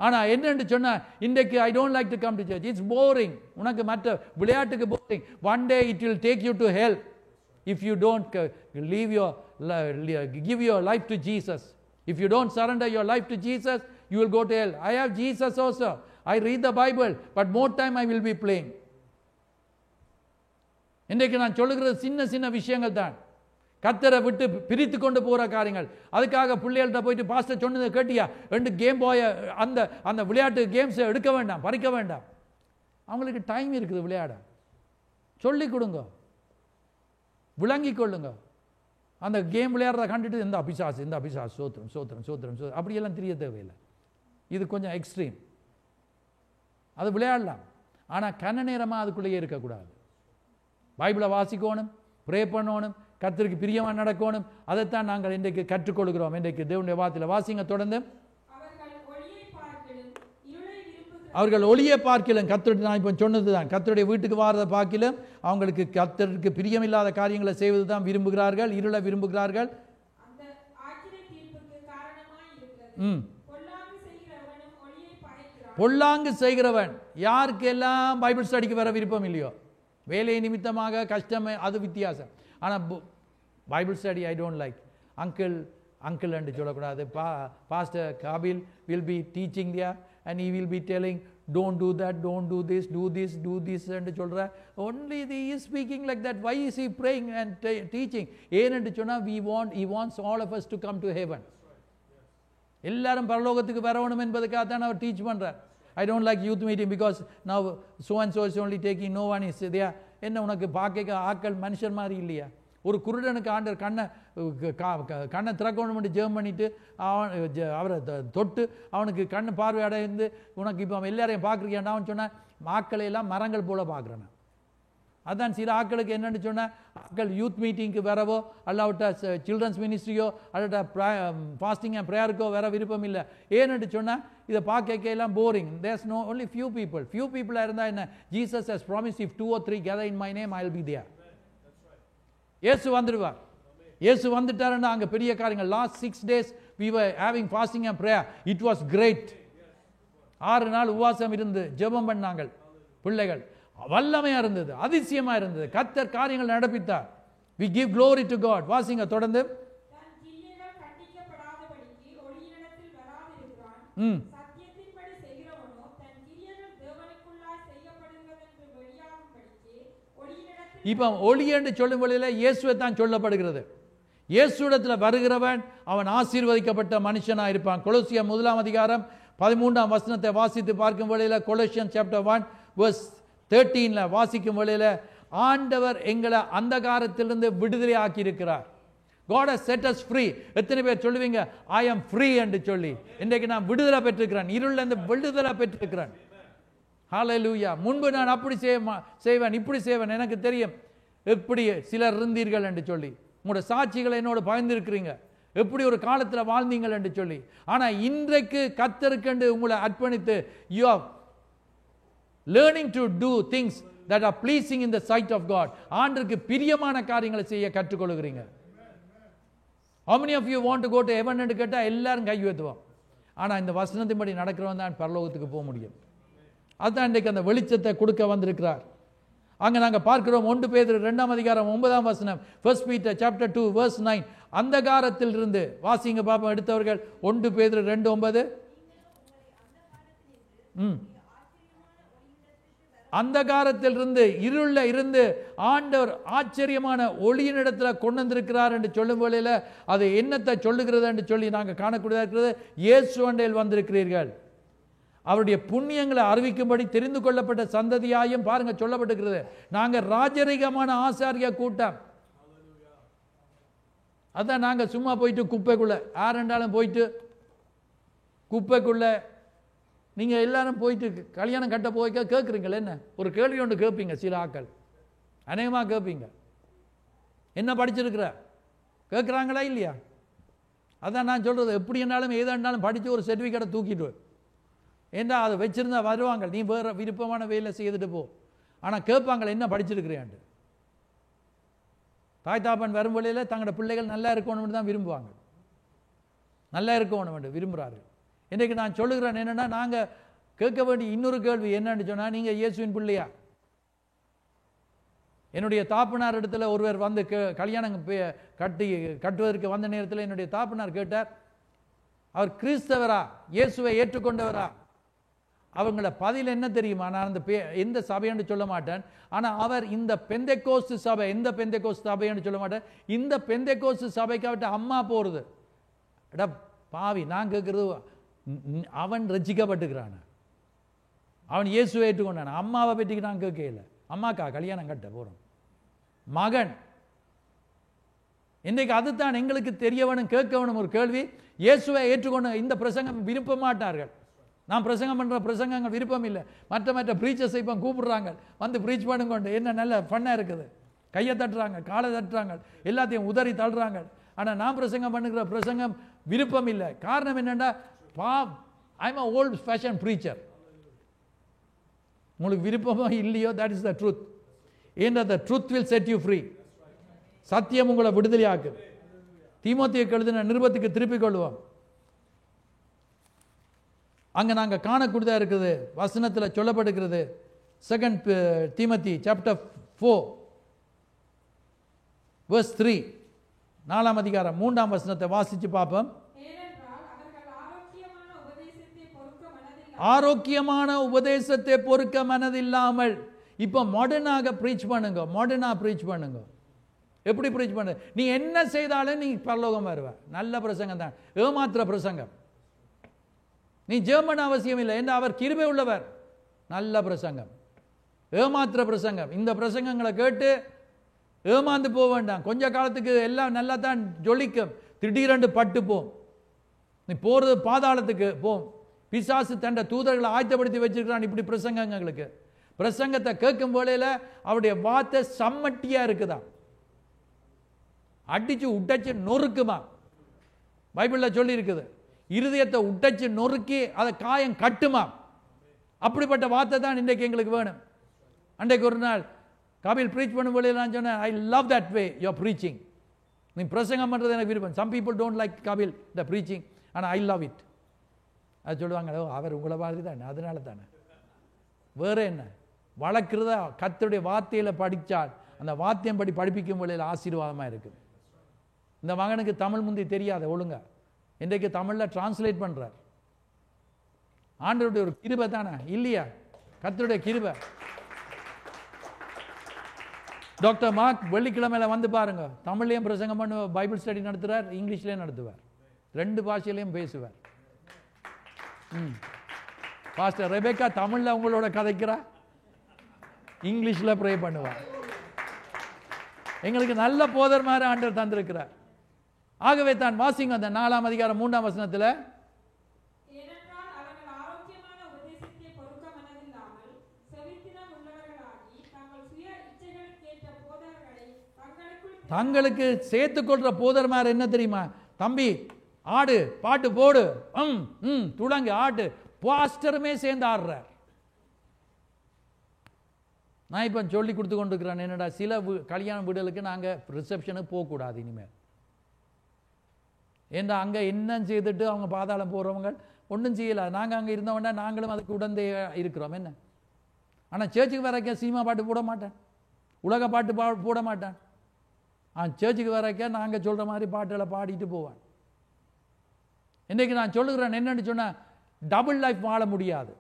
ஆனா என்னன்னு சொன்னா, இன்றைக்கு I don't like to come to church. It's boring. உனக்கு மற்ற விளையாட்டுக்கு boring. One day it will take you to hell if you don't give your life to Jesus. If you don't surrender your life to Jesus, you will go to hell. I have Jesus also. I read the Bible, but more time I will be playing. இன்றைக்கு நான் சொல்லுகிறது சின்ன சின்ன விஷயங்கள் தான், கர்த்தரை விட்டு பிரித்து கொண்டு போகிற காரியங்கள். அதுக்காக பிள்ளைகள்கிட்ட போயிட்டு பாஸ்டர் சொன்னதை கேட்டியா, 2 கேம் பாய அந்த விளையாட்டு கேம்ஸை எடுக்க வேண்டாம், பறிக்க வேண்டாம். அவங்களுக்கு டைம் இருக்குது விளையாட. சொல்லிக் கொடுங்க, விளங்கி கொள்ளுங்க. அந்த கேம் விளையாடுறத கண்டுட்டு இந்த அபிசாஸ் சோத்திரம் அப்படியெல்லாம் தெரிய தேவையில்லை. இது கொஞ்சம் எக்ஸ்ட்ரீம். அது விளையாடலாம், ஆனால் கன நேரமாக அதுக்குள்ளேயே இருக்கக்கூடாது. பைபிளை வாசிக்கணும், ப்ரே பண்ணணும், கர்த்தருக்கு பிரியமாக நடக்கணும். அதைத்தான் நாங்கள் இன்றைக்கு கற்றுக்கொள்கிறோம். இன்றைக்கு தேவனுடைய வார்த்தையில வாசிங்க தொடர்ந்து. அவர்கள் ஒளியை பார்க்கலும், கர்த்தருடைய, நான் இப்போ சொன்னது தான், கர்த்தருடைய வீட்டுக்கு வாரதை பார்க்கலும் அவங்களுக்கு கர்த்தருக்கு பிரியமில்லாத காரியங்களை செய்வது தான் விரும்புகிறார்கள், இருளை விரும்புகிறார்கள். பொல்லாங்கு செய்கிறவன், யாருக்கெல்லாம் பைபிள் ஸ்டடிக்கு வர விருப்பம் இல்லையோ, வேலை நிமித்தமாக கஷ்டம், அது வித்தியாசம். ஆனால் Bible study I don't like. Uncle என்று சொல்லக்கூடாது. Pastor Kapil will be teaching தியா and he will be telling, don't do that, don't do this என்று சொல்ற. Only he is speaking like that. Why is he praying and teaching? ஏனென்று சொன்னா he wants all of us to come to heaven. எல்லாரும் பரலோகத்துக்கு வரணும் என்பதுக்காக தான் அவர் teach பண்றார். I don't like youth meeting because now so and so is only taking, no one is there. என்ன உனக்கு பார்க்க ஆக்கள் மனுஷன் மாதிரி இல்லையா? ஒரு குருடனுக்கு ஆண்டர் கண்ணை திறக்கணும் ஜெபம் பண்ணிட்டு அவரை தொட்டு அவனுக்கு கண்ணு பார்வை அடைந்து, உனக்கு இப்போ அவன் எல்லாரையும் பார்க்குறீங்கடா அவன் சொன்ன, ஆக்களை எல்லாம் மரங்கள் போல பார்க்குறேன். அதான் சில ஆக்களுக்கு என்னென்னு சொன்னால், ஆக்கள் யூத் மீட்டிங்க்கு வரவோ அல்லாவிட்ட சில்ட்ரன்ஸ் மினிஸ்ட்ரியோ அல்லாட்ட ஃபாஸ்டிங் அண்ட் ப்ரேயருக்கோ வர விருப்பம் இல்லை. ஏன்னு சொன்னால் இதை பார்க்க எல்லாம் boring. There's no only few பீப்புளாக இருந்தால் என்ன, Jesus has promise, if 2 or 3 gather in my name I will be there. இயேசு வந்துடுவார். இயேசு வந்துட்டாருன்னா அங்கே பெரிய காரியங்கள். Last 6 days we were having fasting and prayer. It was great. 6 நாள் உபவாசம் இருந்து ஜெபம் பண்ணாங்க பிள்ளைகள். வல்லமையா இருந்தது, அதிசயமா இருந்தது. கர்த்தர் காரியங்கள் நடப்பித்தார். We give glory to God. வாசிங்க தொடர்ந்து. இப்ப ஒளி என்று சொல்லும் பொழுதுல இயேசுவை தான் சொல்லப்படுகிறது. இயேசுவிடத்தில் வருகிறவன் அவன் ஆசீர்வதிக்கப்பட்ட மனுஷனா இருப்பான். கொலோசியர் 1:13 வாசித்து பார்க்கும் வேளையில, கொலோசியன் சாப்டர் 1 verse 13 வாசிக்கும் வேளையில, ஆண்டவர் எங்களை அந்தகாரத்திலிருந்து விடுதலை ஆக்கி இருக்கிறார். God has set us free. எத்தனை பேர் சொல்லுவீங்க I am free என்று சொல்லி? இன்றைக்கு நான் விடுதலை பெற்றிருக்கிறேன், இருளில் இருந்து விடுதலை பெற்றிருக்கிறேன். ஹல்லேலூயா. முன்பு நான் அப்படி செய்வேன் இப்படி செய்வேன், எனக்கு தெரியும் எப்படி சிலர் இருந்தீர்கள் என்று சொல்லி. உங்களோட சாட்சிகளை என்னோட பகிர்ந்திருக்கிறீங்க, எப்படி ஒரு காலத்தில் வாழ்ந்தீங்கள் என்று சொல்லி. ஆனால் இன்றைக்கு கர்த்தருக்கு உங்களை அர்ப்பணித்து you are learning to do things that are pleasing in the sight of God. ஆண்டவருக்கு பிரியமான காரியங்களை செய்ய கற்றுக்கொள்கிறீங்க. How many of you want to go to heaven என்று கேட்டால் எல்லாரும் கை உயர்த்துவோம். ஆனால் இந்த வசனத்தின்படி நடக்கிறவன் தான் பரலோகத்துக்கு போக முடியும். அதுதான் இன்றைக்கு அந்த வெளிச்சத்தை கொடுக்க வந்திருக்கிறார். அங்கே நாங்கள் பார்க்கிறோம் 1 பேதுரு 2:9 1 Peter chapter 2 verse 9. அந்தகாரத்தில் இருந்து வாசிங்க பாப்போம் எடுத்தவர்கள். 1 பேதுரு 2:9. அந்தகாரத்திலிருந்து இருள இருந்து ஆண்டவர் ஆச்சரியமான ஒளியின் இடத்துல கொண்டு வந்திருக்கிறார் என்று சொல்லும் வேளையில அது என்னத்தை சொல்லுகிறது என்று சொல்லி நாங்கள் காணக்கூடியதாக இருக்கிறது. இயேசு அண்டையில் வந்திருக்கிறீர்கள், அவருடைய புண்ணியங்களை அறிவிக்கும்படி தெரிந்து கொள்ளப்பட்ட சந்ததியாயும் பாருங்க சொல்லப்பட்டிருக்கிறது. நாங்கள் ராஜரிகமான ஆசாரிய கூட்டம். அதான் நாங்கள் சும்மா போயிட்டு குப்பைக்குள்ள யாரெண்டாலும் போயிட்டு குப்பைக்குள்ள நீங்கள் எல்லாரும் போயிட்டு கல்யாணம் கட்ட போய்க்க கேட்குறீங்களே என்ன ஒரு கேள்வி ஒன்று கேட்பீங்க. சில ஆக்கள் அநேகமாக கேட்பீங்க, என்ன படிச்சிருக்கிற கேட்குறாங்களா இல்லையா? அதான் நான் சொல்கிறது, எப்படி என்னாலும் ஏதாண்டாலும் படித்து ஒரு சர்டிஃபிகேட்டை தூக்கிட்டு ஏன்னா அதை வச்சுருந்தா வருவாங்க, நீ வேறு விருப்பமான வேலை செய்துட்டு போ. ஆனால் கேட்பாங்களே என்ன படிச்சிருக்கிறேன்ட்டு. தாய் தாப்பன் வரும் வழியில் தங்களோட பிள்ளைகள் நல்லா இருக்கணும்னு தான் விரும்புவாங்க, நல்லா இருக்கணும் விரும்புகிறார்கள். இன்றைக்கு நான் சொல்லுகிறேன் என்னென்னா, நாங்கள் கேட்க வேண்டிய இன்னொரு கேள்வி என்னன்னு சொன்னால், நீங்கள் இயேசுவின் பிள்ளையா? என்னுடைய தாப்பனார் இடத்துல ஒருவர் வந்து கல்யாணம் கட்டுவதற்கு வந்த நேரத்தில் என்னுடைய தாப்பனார் கேட்டார், அவர் கிறிஸ்தவரா, இயேசுவை ஏற்றுக்கொண்டவரா? அவங்கள பதில் என்ன தெரியுமா? நான் அந்த எந்த சபைன்னு சொல்ல மாட்டேன், ஆனால் அவர் இந்த பெந்தைக்கோஸ்து சபை, எந்த பெந்தைக்கோஸ்து சபைன்னு சொல்ல மாட்டேன், இந்த பெந்தைக்கோஸ்து சபைக்கு அவர்கிட்ட அம்மா போகிறது. எடா பாவி, நான் கேட்குறது, அவன் ரசிக்கப்பட்டுக்கிறான், அவன் இயேசுவை ஏற்றுக்கொண்டான். அம்மாவை பற்றிக்கு நான் கேட்கல, அம்மாக்கா கல்யாணம் கட்ட போகிறோம் மகன். இன்றைக்கு அதுதான் எங்களுக்கு தெரிய வேணும், கேட்க வேணும் ஒரு கேள்வி. இயேசுவை ஏற்றுக்கொண்ட இந்த பிரசங்கம் விரும்ப மாட்டார்கள். நான் பிரசங்கம் பண்ணுற பிரசங்கங்கள் விருப்பம் இல்லை. மற்ற ப்ரீச்சர்ஸை இப்போ கூப்பிடுறாங்க, வந்து ப்ரீச் பண்ணுங்கொண்டு, என்ன நல்ல ஃபன்னாக இருக்குது, கையை தட்டுறாங்க, காலை தட்டுறாங்க, எல்லாத்தையும் உதறி தள்ளுறாங்க. ஆனால் நான் பிரசங்கம் பண்ணுகிற பிரசங்கம் விருப்பம் இல்லை. காரணம் என்னென்னா, I'm a volt fashion preacher. உங்களுக்கு விருப்பமோ இல்லையோ, தட் இஸ் த ட்ரூத். ஏன்னா the truth will set you free. சத்தியம் உங்களை விடுதலையாக்கும். தீமோத்தேயுக்கு எழுதின நிருபத்துக்கு திருப்பிக் கொள்வோம். அங்கே நாங்கள் காணக்கூடியதாக இருக்குது, வசனத்தில் சொல்லப்படுகிறது. 2 தீமோத்தி சாப்டர் 4 verse 3, 4ஆம் அதிகாரம் 3ஆம் வசனத்தை வாசித்து பார்ப்போம். ஆரோக்கியமான உபதேசத்தை பொறுக்க மனதில்லாமல். இப்போ மாடர்னாக ப்ரீச் பண்ணுங்க, மாடர்னாக ப்ரீச் பண்ணுங்க. எப்படி ப்ரீச் பண்ணு? நீ என்ன செய்தாலும் நீ பரலோகம் வருவ. நல்ல பிரசங்கம் தான், ஏமாத்திர பிரசங்கம். நீ ஜெர்மன் அவசியம் இல்லை, என்று அவர் கிருபை உள்ளவர். நல்ல பிரசங்கம், ஏமாத்திர பிரசங்கம். இந்த பிரசங்கங்களை கேட்டு ஏமாந்து போக வேண்டாம். கொஞ்ச காலத்துக்கு எல்லாம் நல்லா தான் ஜொலிக்கும், திடீரென்று பட்டு போம். நீ போறது பாதாளத்துக்கு போம். பிசாசு தண்ட தூதர்களை ஆயத்தப்படுத்தி வச்சிருக்கிறான். இப்படி பிரசங்கங்களுக்கு பிரசங்கத்தை கேட்கும் வேளையில அவருடைய வார்த்தை சம்மட்டியா இருக்குதா, அடிச்சு உட்டச்சு நொறுக்குமா. பைபிள்ல சொல்லி இருக்குது, இருதயத்தை உட்டச்சு நொறுக்கி அதை காயம் கட்டுமா. அப்படிப்பட்ட வார்த்தை தான் இன்றைக்கு எங்களுக்கு வேணும். அன்றைக்கு ஒரு நாள் கபில் ப்ரீச் பண்ணும் போது நான் சொன்னேன், I love that way you're preaching. நீ பிரசங்கம் பண்ணுறது எனக்கு விருப்பம். Some people don't like Kapil the preaching, ஆனால் ஐ லவ் இட். அது சொல்லுவாங்க, அவர் உங்களை மாதிரி தானே, அதனால தானே. வேற என்ன? வளர்க்குறதா கர்த்தருடைய வார்த்தையில் படித்தால் அந்த வாத்தியம் படி படிப்பிக்கும் போது ஆசீர்வாதமாக இருக்குது. இந்த மகனுக்கு தமிழ் முந்தி தெரியாத ஒழுங்கா, இன்றைக்கு தமிழில் டிரான்ஸ்லேட் பண்ணுறார். ஆண்டவருடைய ஒரு கிருபை தானே இல்லையா? கர்த்தருடைய கிருபை. டாக்டர் மார்க் வெள்ளிக்கிழமையில வந்து பாருங்க, தமிழ்லையும் பிரசங்கம் பண்ணுவார், பைபிள் ஸ்டடி நடத்துவார், இங்கிலீஷ்லேயும் நடத்துவார், 2 பாஷையிலையும் பேசுவார். பாஸ்டர் ரெபேக்கா தமிழில் உங்களோட கதைக்கிறா, இங்கிலீஷில் ப்ரே பண்ணுவார். எங்களுக்கு நல்ல போதர் மாதிரி ஆண்டவர் தந்திருக்கிறார். ஆகவே தான் வாசிங்க அந்த 4ஆம் அதிகாரம் 3ஆம் வசனத்தில், தங்களுக்கு சேர்த்துக்கொள்ற போதர்மார் என்ன தெரியுமா? தம்பி ஆடு, பாட்டு போடு, துடங்கு ஆட்டு. பாஸ்டருமே சேர்ந்து ஆடுறார். நான் இப்போ சொல்லி கொடுத்து கொண்டிருக்கிறேன் என்னடா, சில கல்யாண வீடுகளுக்கு நாங்கள் ரிசப்ஷனுக்கு போகக்கூடாது இனிமேல். ஏன்னா அங்கே என்ன செய்துட்டு அவங்க பாதாளம் போகிறவங்க ஒன்றும் செய்யலை. நாங்கள் அங்கே இருந்தவொன்னா நாங்களும் அதுக்கு உடந்தே இருக்கிறோம் என்ன. ஆனால் சர்ச்சுக்கு வரைக்கும் சினிமா பாட்டு போட மாட்டேன், உலக பாட்டு போட மாட்டேன். சர்ச்சுக்கு வரைக்கும் நாங்கள் சொல்கிற மாதிரி பாட்டுகளை பாடிட்டு போவேன். இன்றைக்கு நான் சொல்லுகிறேன் என்னென்னு சொன்னால், டபுள் லைஃப் வாழ முடியாது.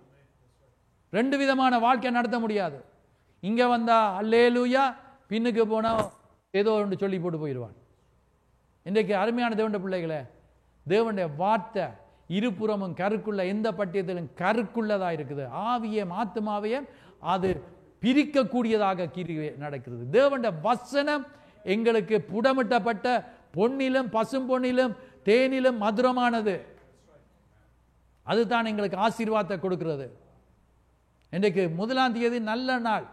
ரெண்டு விதமான வாழ்க்கை நடத்த முடியாது. இங்கே வந்தா அல்லேலூயா, பின்னுக்கு போனால் ஏதோ ஒன்று சொல்லி போட்டு போயிடுவான். இன்றைக்கு அருமையான தேவனுடைய பிள்ளைகளே, தேவனுடைய வார்த்தை இருபுறமும் கருக்குள்ள, எந்த பட்டியத்திலும் கருக்குள்ளதாக இருக்குது. ஆவியம் ஆத்மாவையும் அது பிரிக்கக்கூடியதாக கிரியை நடக்கிறது. தேவனுடைய வசனம் எங்களுக்கு புடமிட்டப்பட்ட பொன்னிலும் பசும் பொன்னிலும் தேனிலும் மதுரமானது. அதுதான் எங்களுக்கு ஆசீர்வாதத்தை கொடுக்கிறது. இன்றைக்கு 1ஆம் தேதி நல்ல நாள்,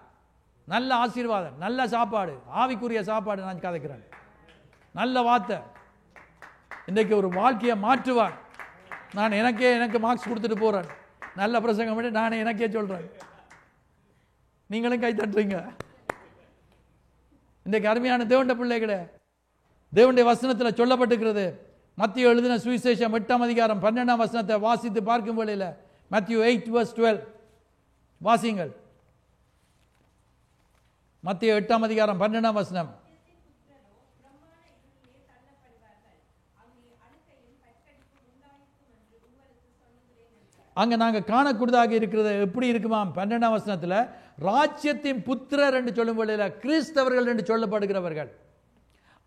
நல்ல ஆசீர்வாதம், நல்ல சாப்பாடு, ஆவிக்குரிய சாப்பாடு. நான் கதைக்கிறேன், நல்ல வார்த்தை இன்றைக்கு ஒரு வாழ்க்கையை மாற்றுவார். நான் எனக்கு மார்க்ஸ் கொடுத்துட்டு போறேன். நல்ல பிரசங்கம் பண்ணி நானே எனக்கே சொல்றேன். நீங்களும் கை தட்டுறீங்க. இன்றைக்கு அருமையான தேவனுடைய பிள்ளைகளே, தேவனுடைய வசனத்தில் சொல்லப்பட்டிருக்கிறது. மத்திய எழுதின சுவிசேஷம் 8ஆம் அதிகாரம் 12ஆம் வசனத்தை வாசித்து பார்க்கும் வேளையில, மத்திய 8:12 வாசிங்கள். மத்திய 8ஆம் அதிகாரம் 12ஆம் வசனம். அங்க நாங்க காணக்கூடியதாக இருக்கிறது எப்படி இருக்குமா? 12ஆம் வசனத்துல ராஜ்யத்தின் புத்திரர் என்று சொல்லும் வேளையில கிறிஸ்தவர்கள் என்று சொல்லப்படுகிறவர்கள்,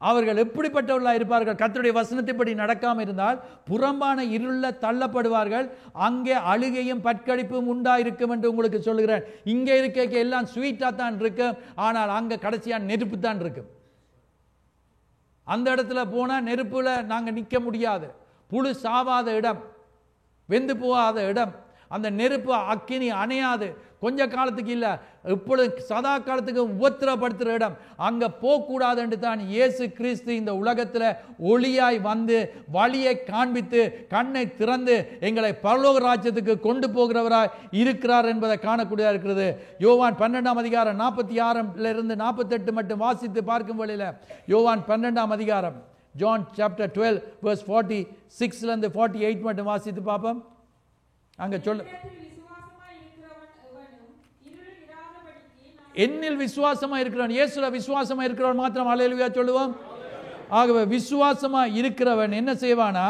அவர்கள் எப்படிப்பட்டவர்களாக இருப்பார்கள்? கர்த்தருடைய வசனத்தின்படி நடக்காம இருந்தால் புறம்பான இருள தள்ளப்படுவார்கள், அங்கே அழுகையும் பற்கடிப்பும் உண்டாயிருக்கும் என்று உங்களுக்கு சொல்லுகிறேன். இங்கே இருக்க எல்லாம் ஸ்வீட்டா தான் இருக்கும், ஆனால் அங்க கடைசியா நெருப்பு தான் இருக்கும். அந்த இடத்துல போனா நெருப்புல நாங்க நிக்க முடியாது. புழு சாவாத இடம், வெந்து போகாத இடம், அந்த நெருப்பு அக்கினி அணையாது. கொஞ்ச காலத்துக்கு இல்ல, இப்பொழுது சதா காலத்துக்கு உபத்திரப்படுத்துற இடம். அங்க போகக்கூடாது என்று தான் இயேசு கிறிஸ்து இந்த உலகத்தில் ஒளியாய் வந்து வழியை காண்பித்து கண்ணை திறந்து எங்களை பரலோக ராஜ்யத்துக்கு கொண்டு போகிறவராய் இருக்கிறார் என்பதை காணக்கூடியதாக இருக்கிறது. யோவான் 12ஆம் அதிகாரம் 46 48 மட்டும் வாசித்து பார்க்கும் வழியில், யோவான் 12ஆம் அதிகாரம், ஜான் சாப்டர் 12 verse 46 48 மட்டும் வாசித்து பார்ப்போம். அங்க சொல்ல, என்னில் விசுவாசமா இருக்கிறவன், இயேசுல விசுவாசமா இருக்கிறவன் மாத்திரம் அல்லேலூயா சொல்லுவோம். ஆகவே விசுவாசமா இருக்கிறவன் என்ன செய்வானா,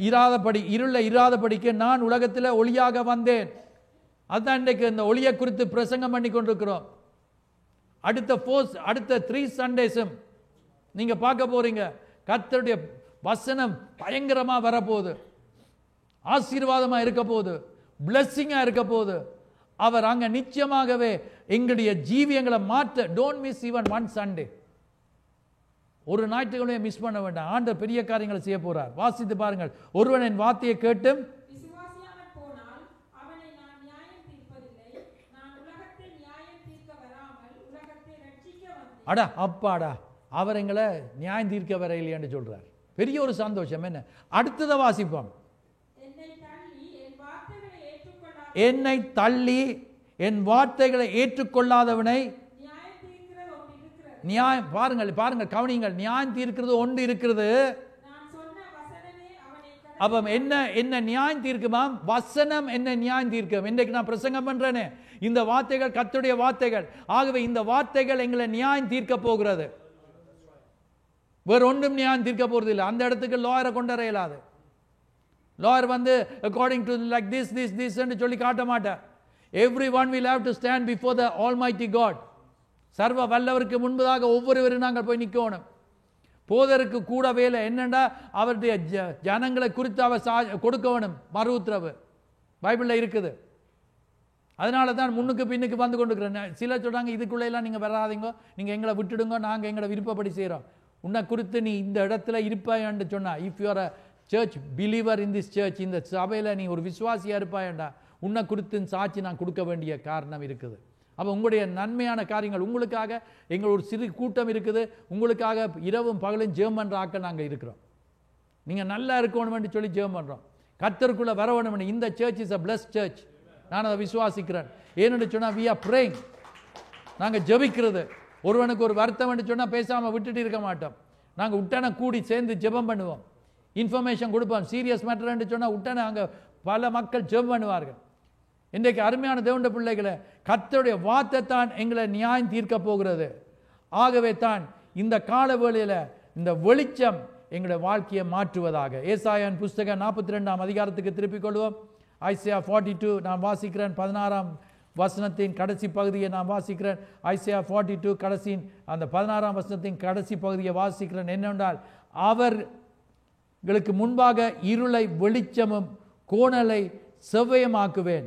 இருள இராதபடிக்கு நான் உலகத்தில் ஒளியாக வந்தேன். அதுதான் இன்றைக்கு இந்த ஒளியை குறித்து பிரசங்கம் பண்ணி கொண்டிருக்கிறோம். அடுத்த 3 சண்டேஸும் நீங்க பார்க்க போறீங்க. கர்த்தருடைய வசனம் பயங்கரமா வரப்போகுது, ஆசீர்வாதமா இருக்க போகுது, பிளெஸிங்கா இருக்க போகுது. அவர் அங்க நிச்சயமாகவே எங்களுடைய ஜீவியங்களை மாற்ற. Don't miss even one Sunday. ஒரு ஞாயிற்றுக்கிழமையை மிஸ் பண்ண வேண்டாம். ஆண்டவர் பெரிய காரியங்களை செய்ய போறார். வாசித்து பாருங்கள். ஒருவன் என் வார்த்தையை கேட்டும் அடா அப்பாடா, அவர் எங்களை நியாயம் தீர்க்க வர இல்லையான்னு சொல்றார். பெரிய ஒரு சந்தோஷம். என்ன அடுத்ததை வாசிப்போம். என்னை தள்ளி என் வார்த்தைகளை ஏற்றுக்கொள்ளாதவனை நியாயம், பாருங்கள் கவனிங்கள், நியாயம் தீர்க்கிறது ஒன்று இருக்கிறது. அப்ப என்ன நியாயம் தீர்க்குமாம்? வசனம் என்ன நியாயம் தீர்க்கும். இன்றைக்கு நான் பிரசங்கம் பண்றேனே, இந்த வார்த்தைகள் கர்த்தருடைய வார்த்தைகள். ஆகவே இந்த வார்த்தைகள் எங்களை நியாயம் தீர்க்க போகிறது. வேற ஒன்றும் நியாயம் தீர்க்க போறது இல்லை. அந்த இடத்துக்கு லாயரை கொண்டு வர இயலாது. லாயர் வந்து அக்கார்டிங் டு லைக் திஸ் என்று சொல்லி காட்ட மாட்டார். Everyone will have to stand before the Almighty God. சர்வ வல்லவருக்கு முன்பதாக ஒவ்வொருவரும் நாங்கள் போய் நிற்கணும். போதருக்கு கூட வேலை என்னண்டா, அவருடைய ஜனங்களை குறித்து அவர் கொடுக்க வேணும் மறு உத்தரவு. பைபிளில் இருக்குது. அதனால தான் முன்னுக்கு பின்னுக்கு வந்து கொண்டிருக்கிறேன். சிலர் சொல்றாங்க, இதுக்குள்ள எல்லாம் நீங்க வராதீங்க, நீங்க எங்களை விட்டுடுங்க, நாங்கள் எங்களை விருப்பப்படி செய்கிறோம். உன்னை குறித்து நீ இந்த இடத்துல இருப்பாயன்னு சொன்னா, if you are a search believer in this search, இந்த சபையில் நீ ஒரு விசுவாசியா இருப்பாயண்டா, உன்னை குறித்து சாட்சி நான் கொடுக்க வேண்டிய காரணம் இருக்குது. அப்போ உங்களுடைய நன்மையான காரியங்கள், உங்களுக்காக எங்கள் ஒரு சிறு கூட்டம் இருக்குது, உங்களுக்காக இரவும் பகலும் ஜெபம் பண்ற ஆட்கள் நாங்கள் இருக்கிறோம். நீங்கள் நல்லா இருக்கணும்னு சொல்லி ஜெபம் பண்ணுறோம். கர்த்தருக்குள்ளே வர வேணும். இந்த church is a blessed church. நான் அதை விசுவாசிக்கிறேன். ஏன்னு சொன்னால் we are praying. நாங்கள் ஜெபிக்கிறது. ஒருவனுக்கு ஒரு வருத்தம் சொன்னால் பேசாமல் விட்டுட்டு இருக்க மாட்டோம். நாங்கள் உடனே கூடி சேர்ந்து ஜெபம் பண்ணுவோம், இன்ஃபர்மேஷன் கொடுப்போம். சீரியஸ் மேட்டர் சொன்னால் உடனே அங்கே பல மக்கள் ஜெபம் பண்ணுவார்கள். இன்றைக்கு அருமையான தேவனுடைய பிள்ளைகளை, கர்த்தருடைய வார்த்தை தான் எங்களை நியாயம் தீர்க்க போகிறது. ஆகவே தான் இந்த கால வேளையில் இந்த வெளிச்சம் எங்களுடைய வாழ்க்கையை மாற்றுவதாக. ஏசாயாவின் புஸ்தகம் 42ஆம் அதிகாரத்துக்கு திருப்பிக் கொள்வோம். ஐசியா 42 நான் வாசிக்கிறேன். 16ஆம் வசனத்தின் கடைசி பகுதியை நான் வாசிக்கிறேன். ஐசையா 42 கடைசியின் அந்த 16ஆம் வசனத்தின் கடைசி பகுதியை வாசிக்கிறேன். என்னென்றால், அவர்களுக்கு முன்பாக இருளை வெளிச்சமும் கோணலை செவ்வையமாக்குவேன்.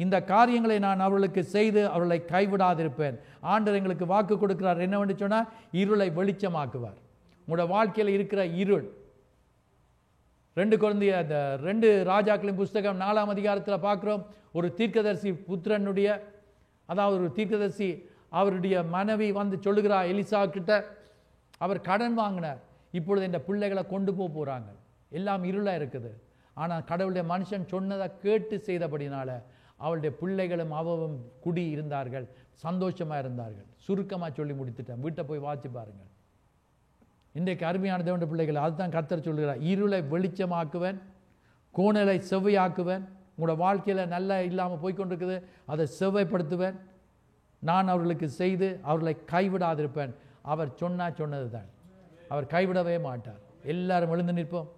இந்த காரியங்களை நான் அவர்களுக்கு செய்து அவர்களை கைவிடாதிருப்பேன். ஆண்டவர் எங்களுக்கு வாக்கு கொடுக்கிறார். என்னவென்று சொன்னால், இருளை வெளிச்சமாக்குவார். உங்களோட வாழ்க்கையில் இருக்கிற இருள், 2 ராஜாக்களின் புஸ்தகம் 4ஆம் அதிகாரத்தில் பார்க்கிறோம். ஒரு தீர்க்கதரிசி புத்திரனுடைய, அதாவது ஒரு தீர்க்கதரிசி அவருடைய மனைவி வந்து சொல்லுகிறார் எலிசா கிட்ட, அவர் கடன் வாங்கினார், இப்பொழுது இந்த பிள்ளைகளை கொண்டு போகிறாங்க, எல்லாம் இருளாக இருக்குது. ஆனால் கடவுளுடைய மனுஷன் சொன்னதை கேட்டு செய்தபடினால அவளுடைய பிள்ளைகளும் அவவும் குடி இருந்தார்கள், சந்தோஷமாக இருந்தார்கள். சுருக்கமாக சொல்லி முடித்துட்டேன், வீட்டை போய் வாசி பாருங்கள். இன்றைக்கு அருமையான தேவனுடைய பிள்ளைகள், அதுதான் கர்த்தர் சொல்கிறார், இருளை வெளிச்சமாக்குவேன், கோணலை செவ்வையாக்குவேன். உங்களோட வாழ்க்கையில் நல்லா இல்லாமல் போய்கொண்டிருக்குது, அதை செவ்வைப்படுத்துவேன். நான் அவர்களுக்கு செய்து அவர்களை கைவிடாதிருப்பேன். அவர் சொன்னது தான், அவர் கைவிடவே மாட்டார். எல்லாரும் எழுந்து நிற்போம்.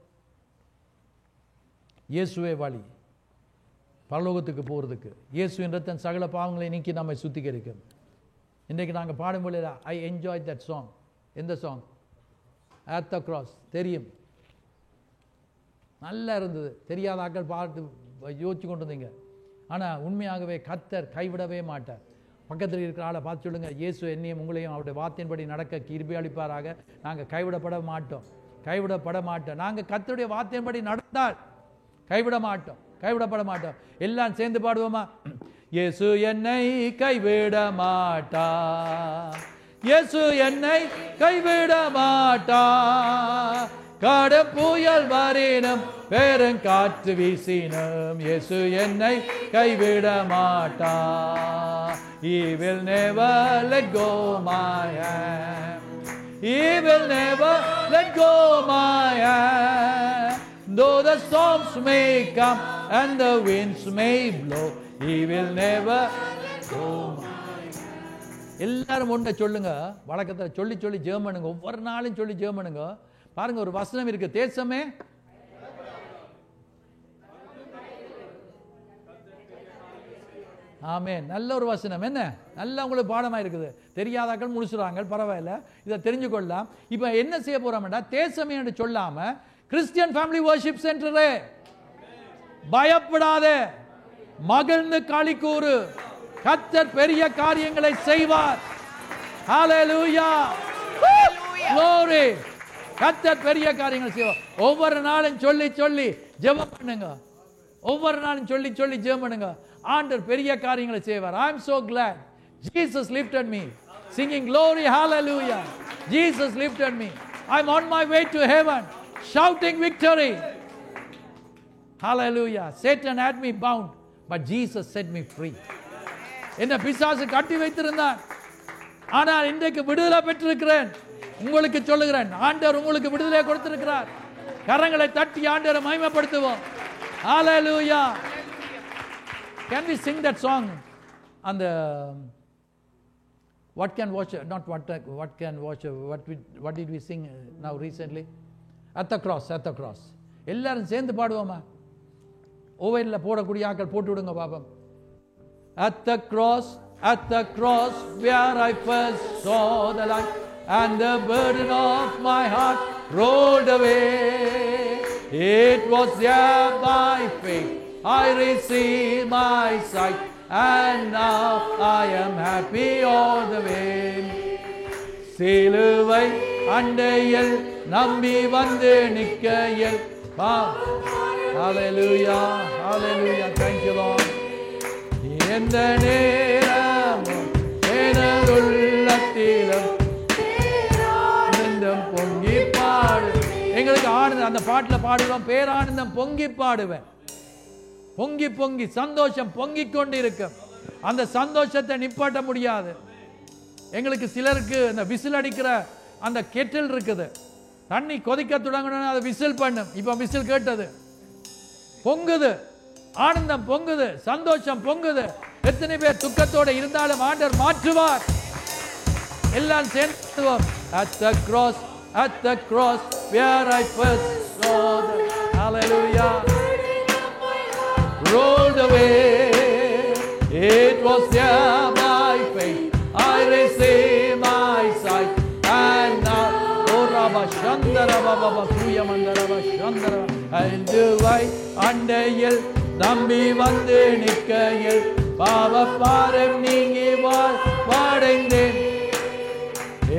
இயேசுவே வழி பரலோகத்துக்கு போகிறதுக்கு. இயேசுவின் ரத்தம் சகல பாவங்களை நீக்கி நம்மை சுத்திகரிக்கும். இன்றைக்கு நாங்கள் பாடும்போது ஐ என்ஜாய் தட் சாங். எந்த சாங்? At the cross. தெரியும், நல்லா இருந்தது. தெரியாத ஆக்கள் பார்த்து யோசிச்சு கொண்டு இருந்தீங்க. ஆனால் உண்மையாகவே கர்த்தர் கைவிடவே மாட்டார். பக்கத்தில் இருக்கிற ஆளை பார்த்து சொல்லுங்க, இயேசு என்னையும் உங்களையும் அவருடைய வார்த்தையின்படி நடக்க கிருபை அளிப்பாராக. நாங்கள் கைவிடப்பட மாட்டோம், கைவிடப்பட மாட்டோம். நாங்கள் கர்த்தருடைய வார்த்தையின்படி நடந்தால் கைவிட மாட்டோம், கைவிடப்பட மாட்டோம். எல்லாம் சேர்ந்து பாடுவோமா? இயேசு என்னை கைவிட மாட்டார், இயேசு என்னை கைவிட மாட்டார். கடும் புயல் வரினும் பெருங்காற்று வீசினும் இயேசு என்னை கைவிட மாட்டார். He will never let go my hand, He will never let go my hand. Though the storms may come and the winds may blow, He will never let go my hand. எல்லாரும் ஒன்றை சொல்லுங்க, வழக்கத்தில் சொல்லி சொல்லி ஜெபம் பண்ணுங்க. ஒவ்வொரு நாளும் சொல்லி ஜெபம் பண்ணுங்க. பாருங்க, ஒரு வசனம் இருக்கு, தேசமே ஆமென். நல்ல ஒரு வசனம். என்ன நல்லா உங்களுக்கு பாடமாக இருக்குது. தெரியாதாக்கள் முடிச்சுறாங்க, பரவாயில்ல, இதை தெரிஞ்சுக்கொள்ளலாம். இப்போ என்ன செய்ய போறோம்டா, தேசமே என்று சொல்லாம கிறிஸ்டியன் ஃபேமிலி வர்ஷிப் சென்டரே, பயப்படாதே, மகிழ்ந்து களி கூறு, கர்த்தர் பெரிய காரியங்களை செய்வார். ஹல்லேலூயா, glory. கர்த்தர் பெரிய காரியங்களை செய்வார். ஒவ்வொரு நாளும் சொல்லி சொல்லி ஜெபம் பண்ணுங்க. ஒவ்வொரு நாளும் சொல்லி சொல்லி ஜெபம் பண்ணுங்க. ஆண்டவர் பெரிய காரியங்களை செய்வார். I am so glad Jesus lifted me, singing glory, hallelujah. Jesus lifted me. I'm on my way to heaven, shouting victory. Hallelujah. Satan had me bound, but Jesus set me free. என்ன பிசாசு கட்டி வைத்திருந்தான், ஆனால் இன்றைக்கு விடுதலை பெற்றிருக்கிறேன். உங்களுக்கு சொல்லுகிறேன், ஆண்டவர் உங்களுக்கு விடுதலை கொடுத்திருக்கிறார். கரங்களை தட்டி ஆண்டவரை மகிமைப்படுத்துவோம். Hallelujah. Can we sing that song on the what can watch, not what can watch, what did we sing now recently? At the cross, at the cross. எல்லாரும் சேர்ந்து பாடுவோமா? ஓவர்ல போடக்கூடிய ஆட்கள் போட்டு விடுங்க பாப்போம். At the cross, where I first saw the light, and the burden of my heart rolled away. It was there by faith I received my sight, and now I am happy all the way. சிலுவை அண்டையில் நம்பி வந்து நிற்கையில், hallelujah, hallelujah, thank you Lord. எந்த நேரமும் எனதுள்ளத்திலும் ஆனந்தம் பொங்கி பாடு. எங்களுக்கு ஆனந்தம், அந்த பாட்டில் பாடுவோம், பேரானந்தம் பொங்கி பாடுவேன். பொங்கி பொங்கி சந்தோஷம் பொங்கிக் கொண்டு இருக்கும். அந்த சந்தோஷத்தை நிப்பாட்ட முடியாது. எங்களுக்கு சிலருக்கு அந்த விசில் அடிக்கிற அந்த கெட்டில் இருக்குது, தண்ணி கொதிக்க தொடங்கணும்னு அதை விசில் பண்ணும். இப்ப விசில் கேட்டது, பொங்குது, ஆனந்தம் பொங்குது, சந்தோஷம் பொங்குது. எத்தனை பேர் துக்கத்தோட இருந்தாலும் ஆண்டவர் மாற்றுவார். எல்லாம் சேர்ந்துவோம். At the cross, where I first saw the, hallelujah, rolled away. It was there by faith I received my sight, and now அண்டையில் நம்பி வந்து நிற்கையில் பாவப்பாரம் நீங்கி வாடைந்தேன்.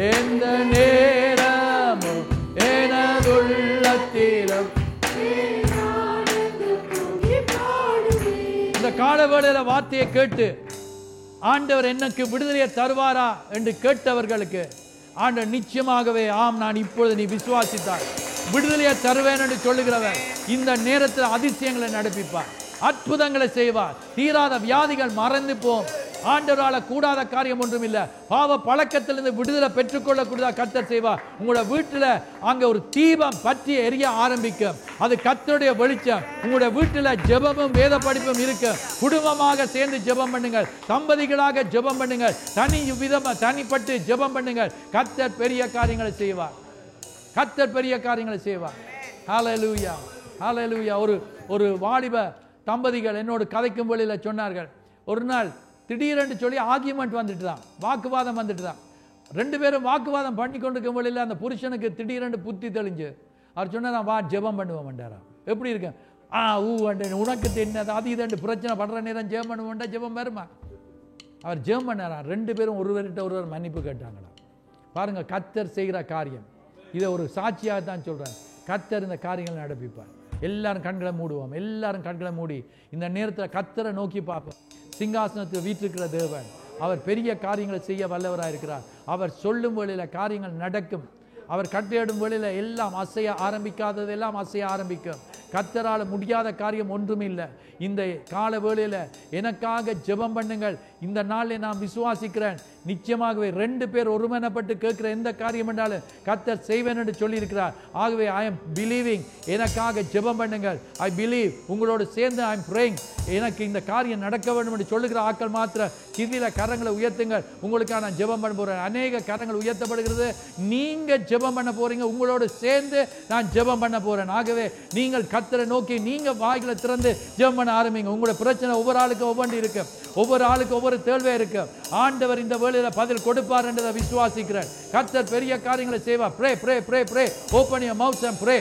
எந்த நேரமும் எனதுள்ளத்திலும் இந்த காலவேளையில வார்த்தையை கேட்டு ஆண்டவர் எனக்கு விடுதலையை தருவாரா என்று கேட்டவர்களுக்கு ஆண்டவர் நிச்சயமாகவே ஆம், நான் இப்பொழுது நீ விசுவாசித்தாய் விடுதலையை தருவேன் என்று சொல்லுகிறவர் இந்த நேரத்தில் அதிசயங்களை நடப்பிப்பார், அற்புதங்களை செய்வார். தீராத வியாதிகள் மறந்து போம். ஆண்டவரால கூடாத காரியம் ஒன்றும் இல்லை. பாவ பழக்கத்திலிருந்து விடுதலை பெற்றுக்கொள்ளக்கூடியதா கர்த்தர் செய்வார். உங்களோட வீட்டில் அங்கே ஒரு தீபம் பற்றி எரிய ஆரம்பிக்கும். அது கர்த்தருடைய வெளிச்சம். உங்களுடைய வீட்டில் ஜெபமும் வேத படிப்பும் இருக்கும். குடும்பமாக சேர்ந்து ஜெபம் பண்ணுங்கள், தம்பதிகளாக ஜெபம் பண்ணுங்கள், தனிப்பட்டு ஜெபம் பண்ணுங்கள். கர்த்தர் பெரிய காரியங்களை செய்வார். கர்த்தர் பெரிய காரியங்களை செய்வார். ஹல்லேலூயா, ஹல்லேலூயா. ஒரு வாலிப தம்பதிகள் என்னோடு கதைக்கும் வழியில் சொன்னார்கள், ஒரு நாள் திடீரென்று சொல்லி ஆர்கியூமெண்ட் வந்துட்டு தான், வாக்குவாதம் வந்துட்டு தான். ரெண்டு பேரும் வாக்குவாதம் பண்ணி கொண்டிருக்கும் வழியில் அந்த புருஷனுக்கு திடீரென்று புத்தி தெளிஞ்சு அவர் சொன்னாராம், வா ஜெபம் பண்ணுவோம் வேண்டாராம். எப்படி இருக்கேன் உனக்கு என்ன அது இது பிரச்சனை படுற நேரம் ஜெபம் பண்ணுவோண்டா ஜெபம் வருமா? அவர் ஜெபம் பண்ணாராம். ரெண்டு பேரும் ஒருவர்கிட்ட ஒருவர் மன்னிப்பு கேட்டாங்களாம். பாருங்க, கர்த்தர் செய்கிற காரியம். இதை ஒரு சாட்சியாக தான் சொல்கிறேன். கர்த்தர் இந்த காரியங்களை நடப்பிப்பார். எல்லாரும் கண்களை மூடுவோம். எல்லாரும் கண்களை மூடி இந்த நேரத்தில் கர்த்தரை நோக்கி பார்ப்போம். சிங்காசனத்தில் வீற்றிருக்கிற தேவன், அவர் பெரிய காரியங்களை செய்ய வல்லவராக இருக்கிறார். அவர் சொல்லும் வேளையில் காரியங்கள் நடக்கும். அவர் கட்டளையிடும் வேளையில் எல்லாம் அசைய ஆரம்பிக்காதது எல்லாம் அசைய ஆரம்பிக்கும். கர்த்தரால் முடியாத காரியம் ஒன்றும் இல்லை. இந்த கால வேளையில் எனக்காக ஜெபம் பண்ணுங்கள். இந்த நாளில் நான் விசுவாசிக்கிறேன், நிச்சயமாகவே ரெண்டு பேர் ஒருமனப்பட்டு கேட்கிற எந்த காரியம் என்றாலும் கர்த்தர் செய்வேன் என்று சொல்லியிருக்கிறார். ஆகவே ஐ எம் பிலீவிங், எனக்காக ஜெபம் பண்ணுங்கள். ஐ பிலீவ், உங்களோடு சேர்ந்து ஐ எம் ப்ரேயிங், எனக்கு இந்த காரியம் நடக்க வேண்டும் என்று சொல்லுகிற ஆட்கள் மாத்திரம் சிறிய கரங்களை உயர்த்துங்கள். உங்களுக்காக நான் ஜெபம் பண்ண போறேன். அநேக கரங்கள் உயர்த்தப்படுகிறது. நீங்க ஜெபம் பண்ண போறீங்க, உங்களோடு சேர்ந்து நான் ஜெபம் பண்ண போறேன். ஆகவே நீங்கள் கர்த்தரை நோக்கி நீங்க வாய்களை திறந்து ஜெபம் பண்ண ஆரம்பிங்க. உங்களோட பிரச்சனை ஒவ்வொரு ஆளுக்கும் ஒவ்வொன்று இருக்கு, ஒவ்வொரு ஆளுக்கு ஒவ்வொரு தேர்வே இருக்கு. ஆண்டவர் இந்த வேளையில பதில் கொடுப்பார் என்றதை விசுவாசிக்கிறேன். கர்த்தர் பெரிய காரியங்களை செய்வார். Pray pray pray pray open your mouth and pray.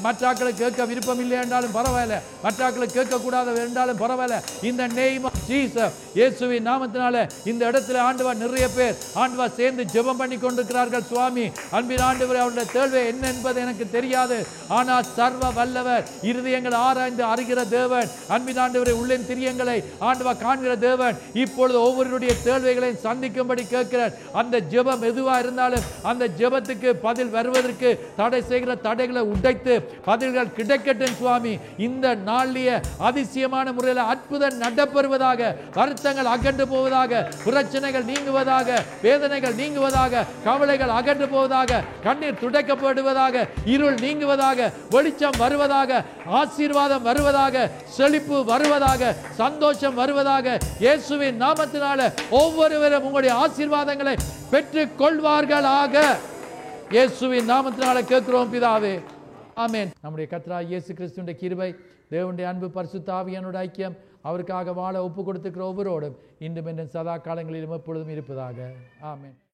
மற்றாக்களுக்கு கேட்க விருப்பம் இல்லை என்றாலும் பரவாயில்ல, மற்றாக்களுக்கு கேட்கக்கூடாத என்றாலும் பரவாயில்ல. இந்த நேம் ஆஃப் ஜீசஸ், இயேசுவின் நாமத்தினால இந்த இடத்துல ஆண்டவர் நிறைய பேர் ஆண்டவர் சேர்ந்து ஜெபம் பண்ணி கொண்டிருக்கிறார்கள். சுவாமி, அன்பின் ஆண்டவர், அவருடைய தேர்வு என்ன என்பது எனக்கு தெரியாது, ஆனால் சர்வ வல்லவர், இருதயங்களை ஆராய்ந்து அறிகிற தேவன், அன்பின் ஆண்டவரை உள்ளின் திரியங்களை ஆண்டவர் காண்கிற தேவன், இப்பொழுது ஒவ்வொருடைய தேர்வைகளையும் சந்திக்கும்படி கேட்கிறார். அந்த ஜெபம் எதுவாக இருந்தாலும் அந்த ஜெபத்துக்கு பதில் வருவதற்கு தடை செய்கிற தடைகளை உடைத்து பதில்கள் கிடைக்கட்டும். சுவாமி, இந்த நாளிய அதிசயமான முறையில் அற்புதம் நடப்பெறுவதாக, வருத்தங்கள் அகன்று போவதாக, பிரச்சனைகள் நீங்குவதாக, வேதனைகள் நீங்குவதாக, கவலைகள் அகன்று போவதாக, கண்ணீர் துடைக்கப்படுவதாக, இருள் நீங்குவதாக, வெளிச்சம் வருவதாக, ஆசீர்வாதம் வருவதாக, செழிப்பு வருவதாக, சந்தோஷம் வருவதாக. இயேசுவின் நாமத்தினால ஒவ்வொருவரும் உங்களுடைய ஆசீர்வாதங்களை பெற்றுக் கொள்வார்களாக. இயேசுவின் நாமத்தினால கேட்கிறோம் பிதாவே, ஆமென். நம்முடைய கர்த்தராகிய இயேசு கிறிஸ்துவின் கிருபை, தேவனுடைய அன்பு, பரிசுத்த ஆவியானவருடைய ஐக்கியம், அவருக்காக வாழ ஒப்பு கொடுத்திருக்கிற ஒவ்வொருவரோடும் இன்றும் என்றும் சதா காலங்களிலும் எப்பொழுதும் இருப்பதாக. ஆமென்.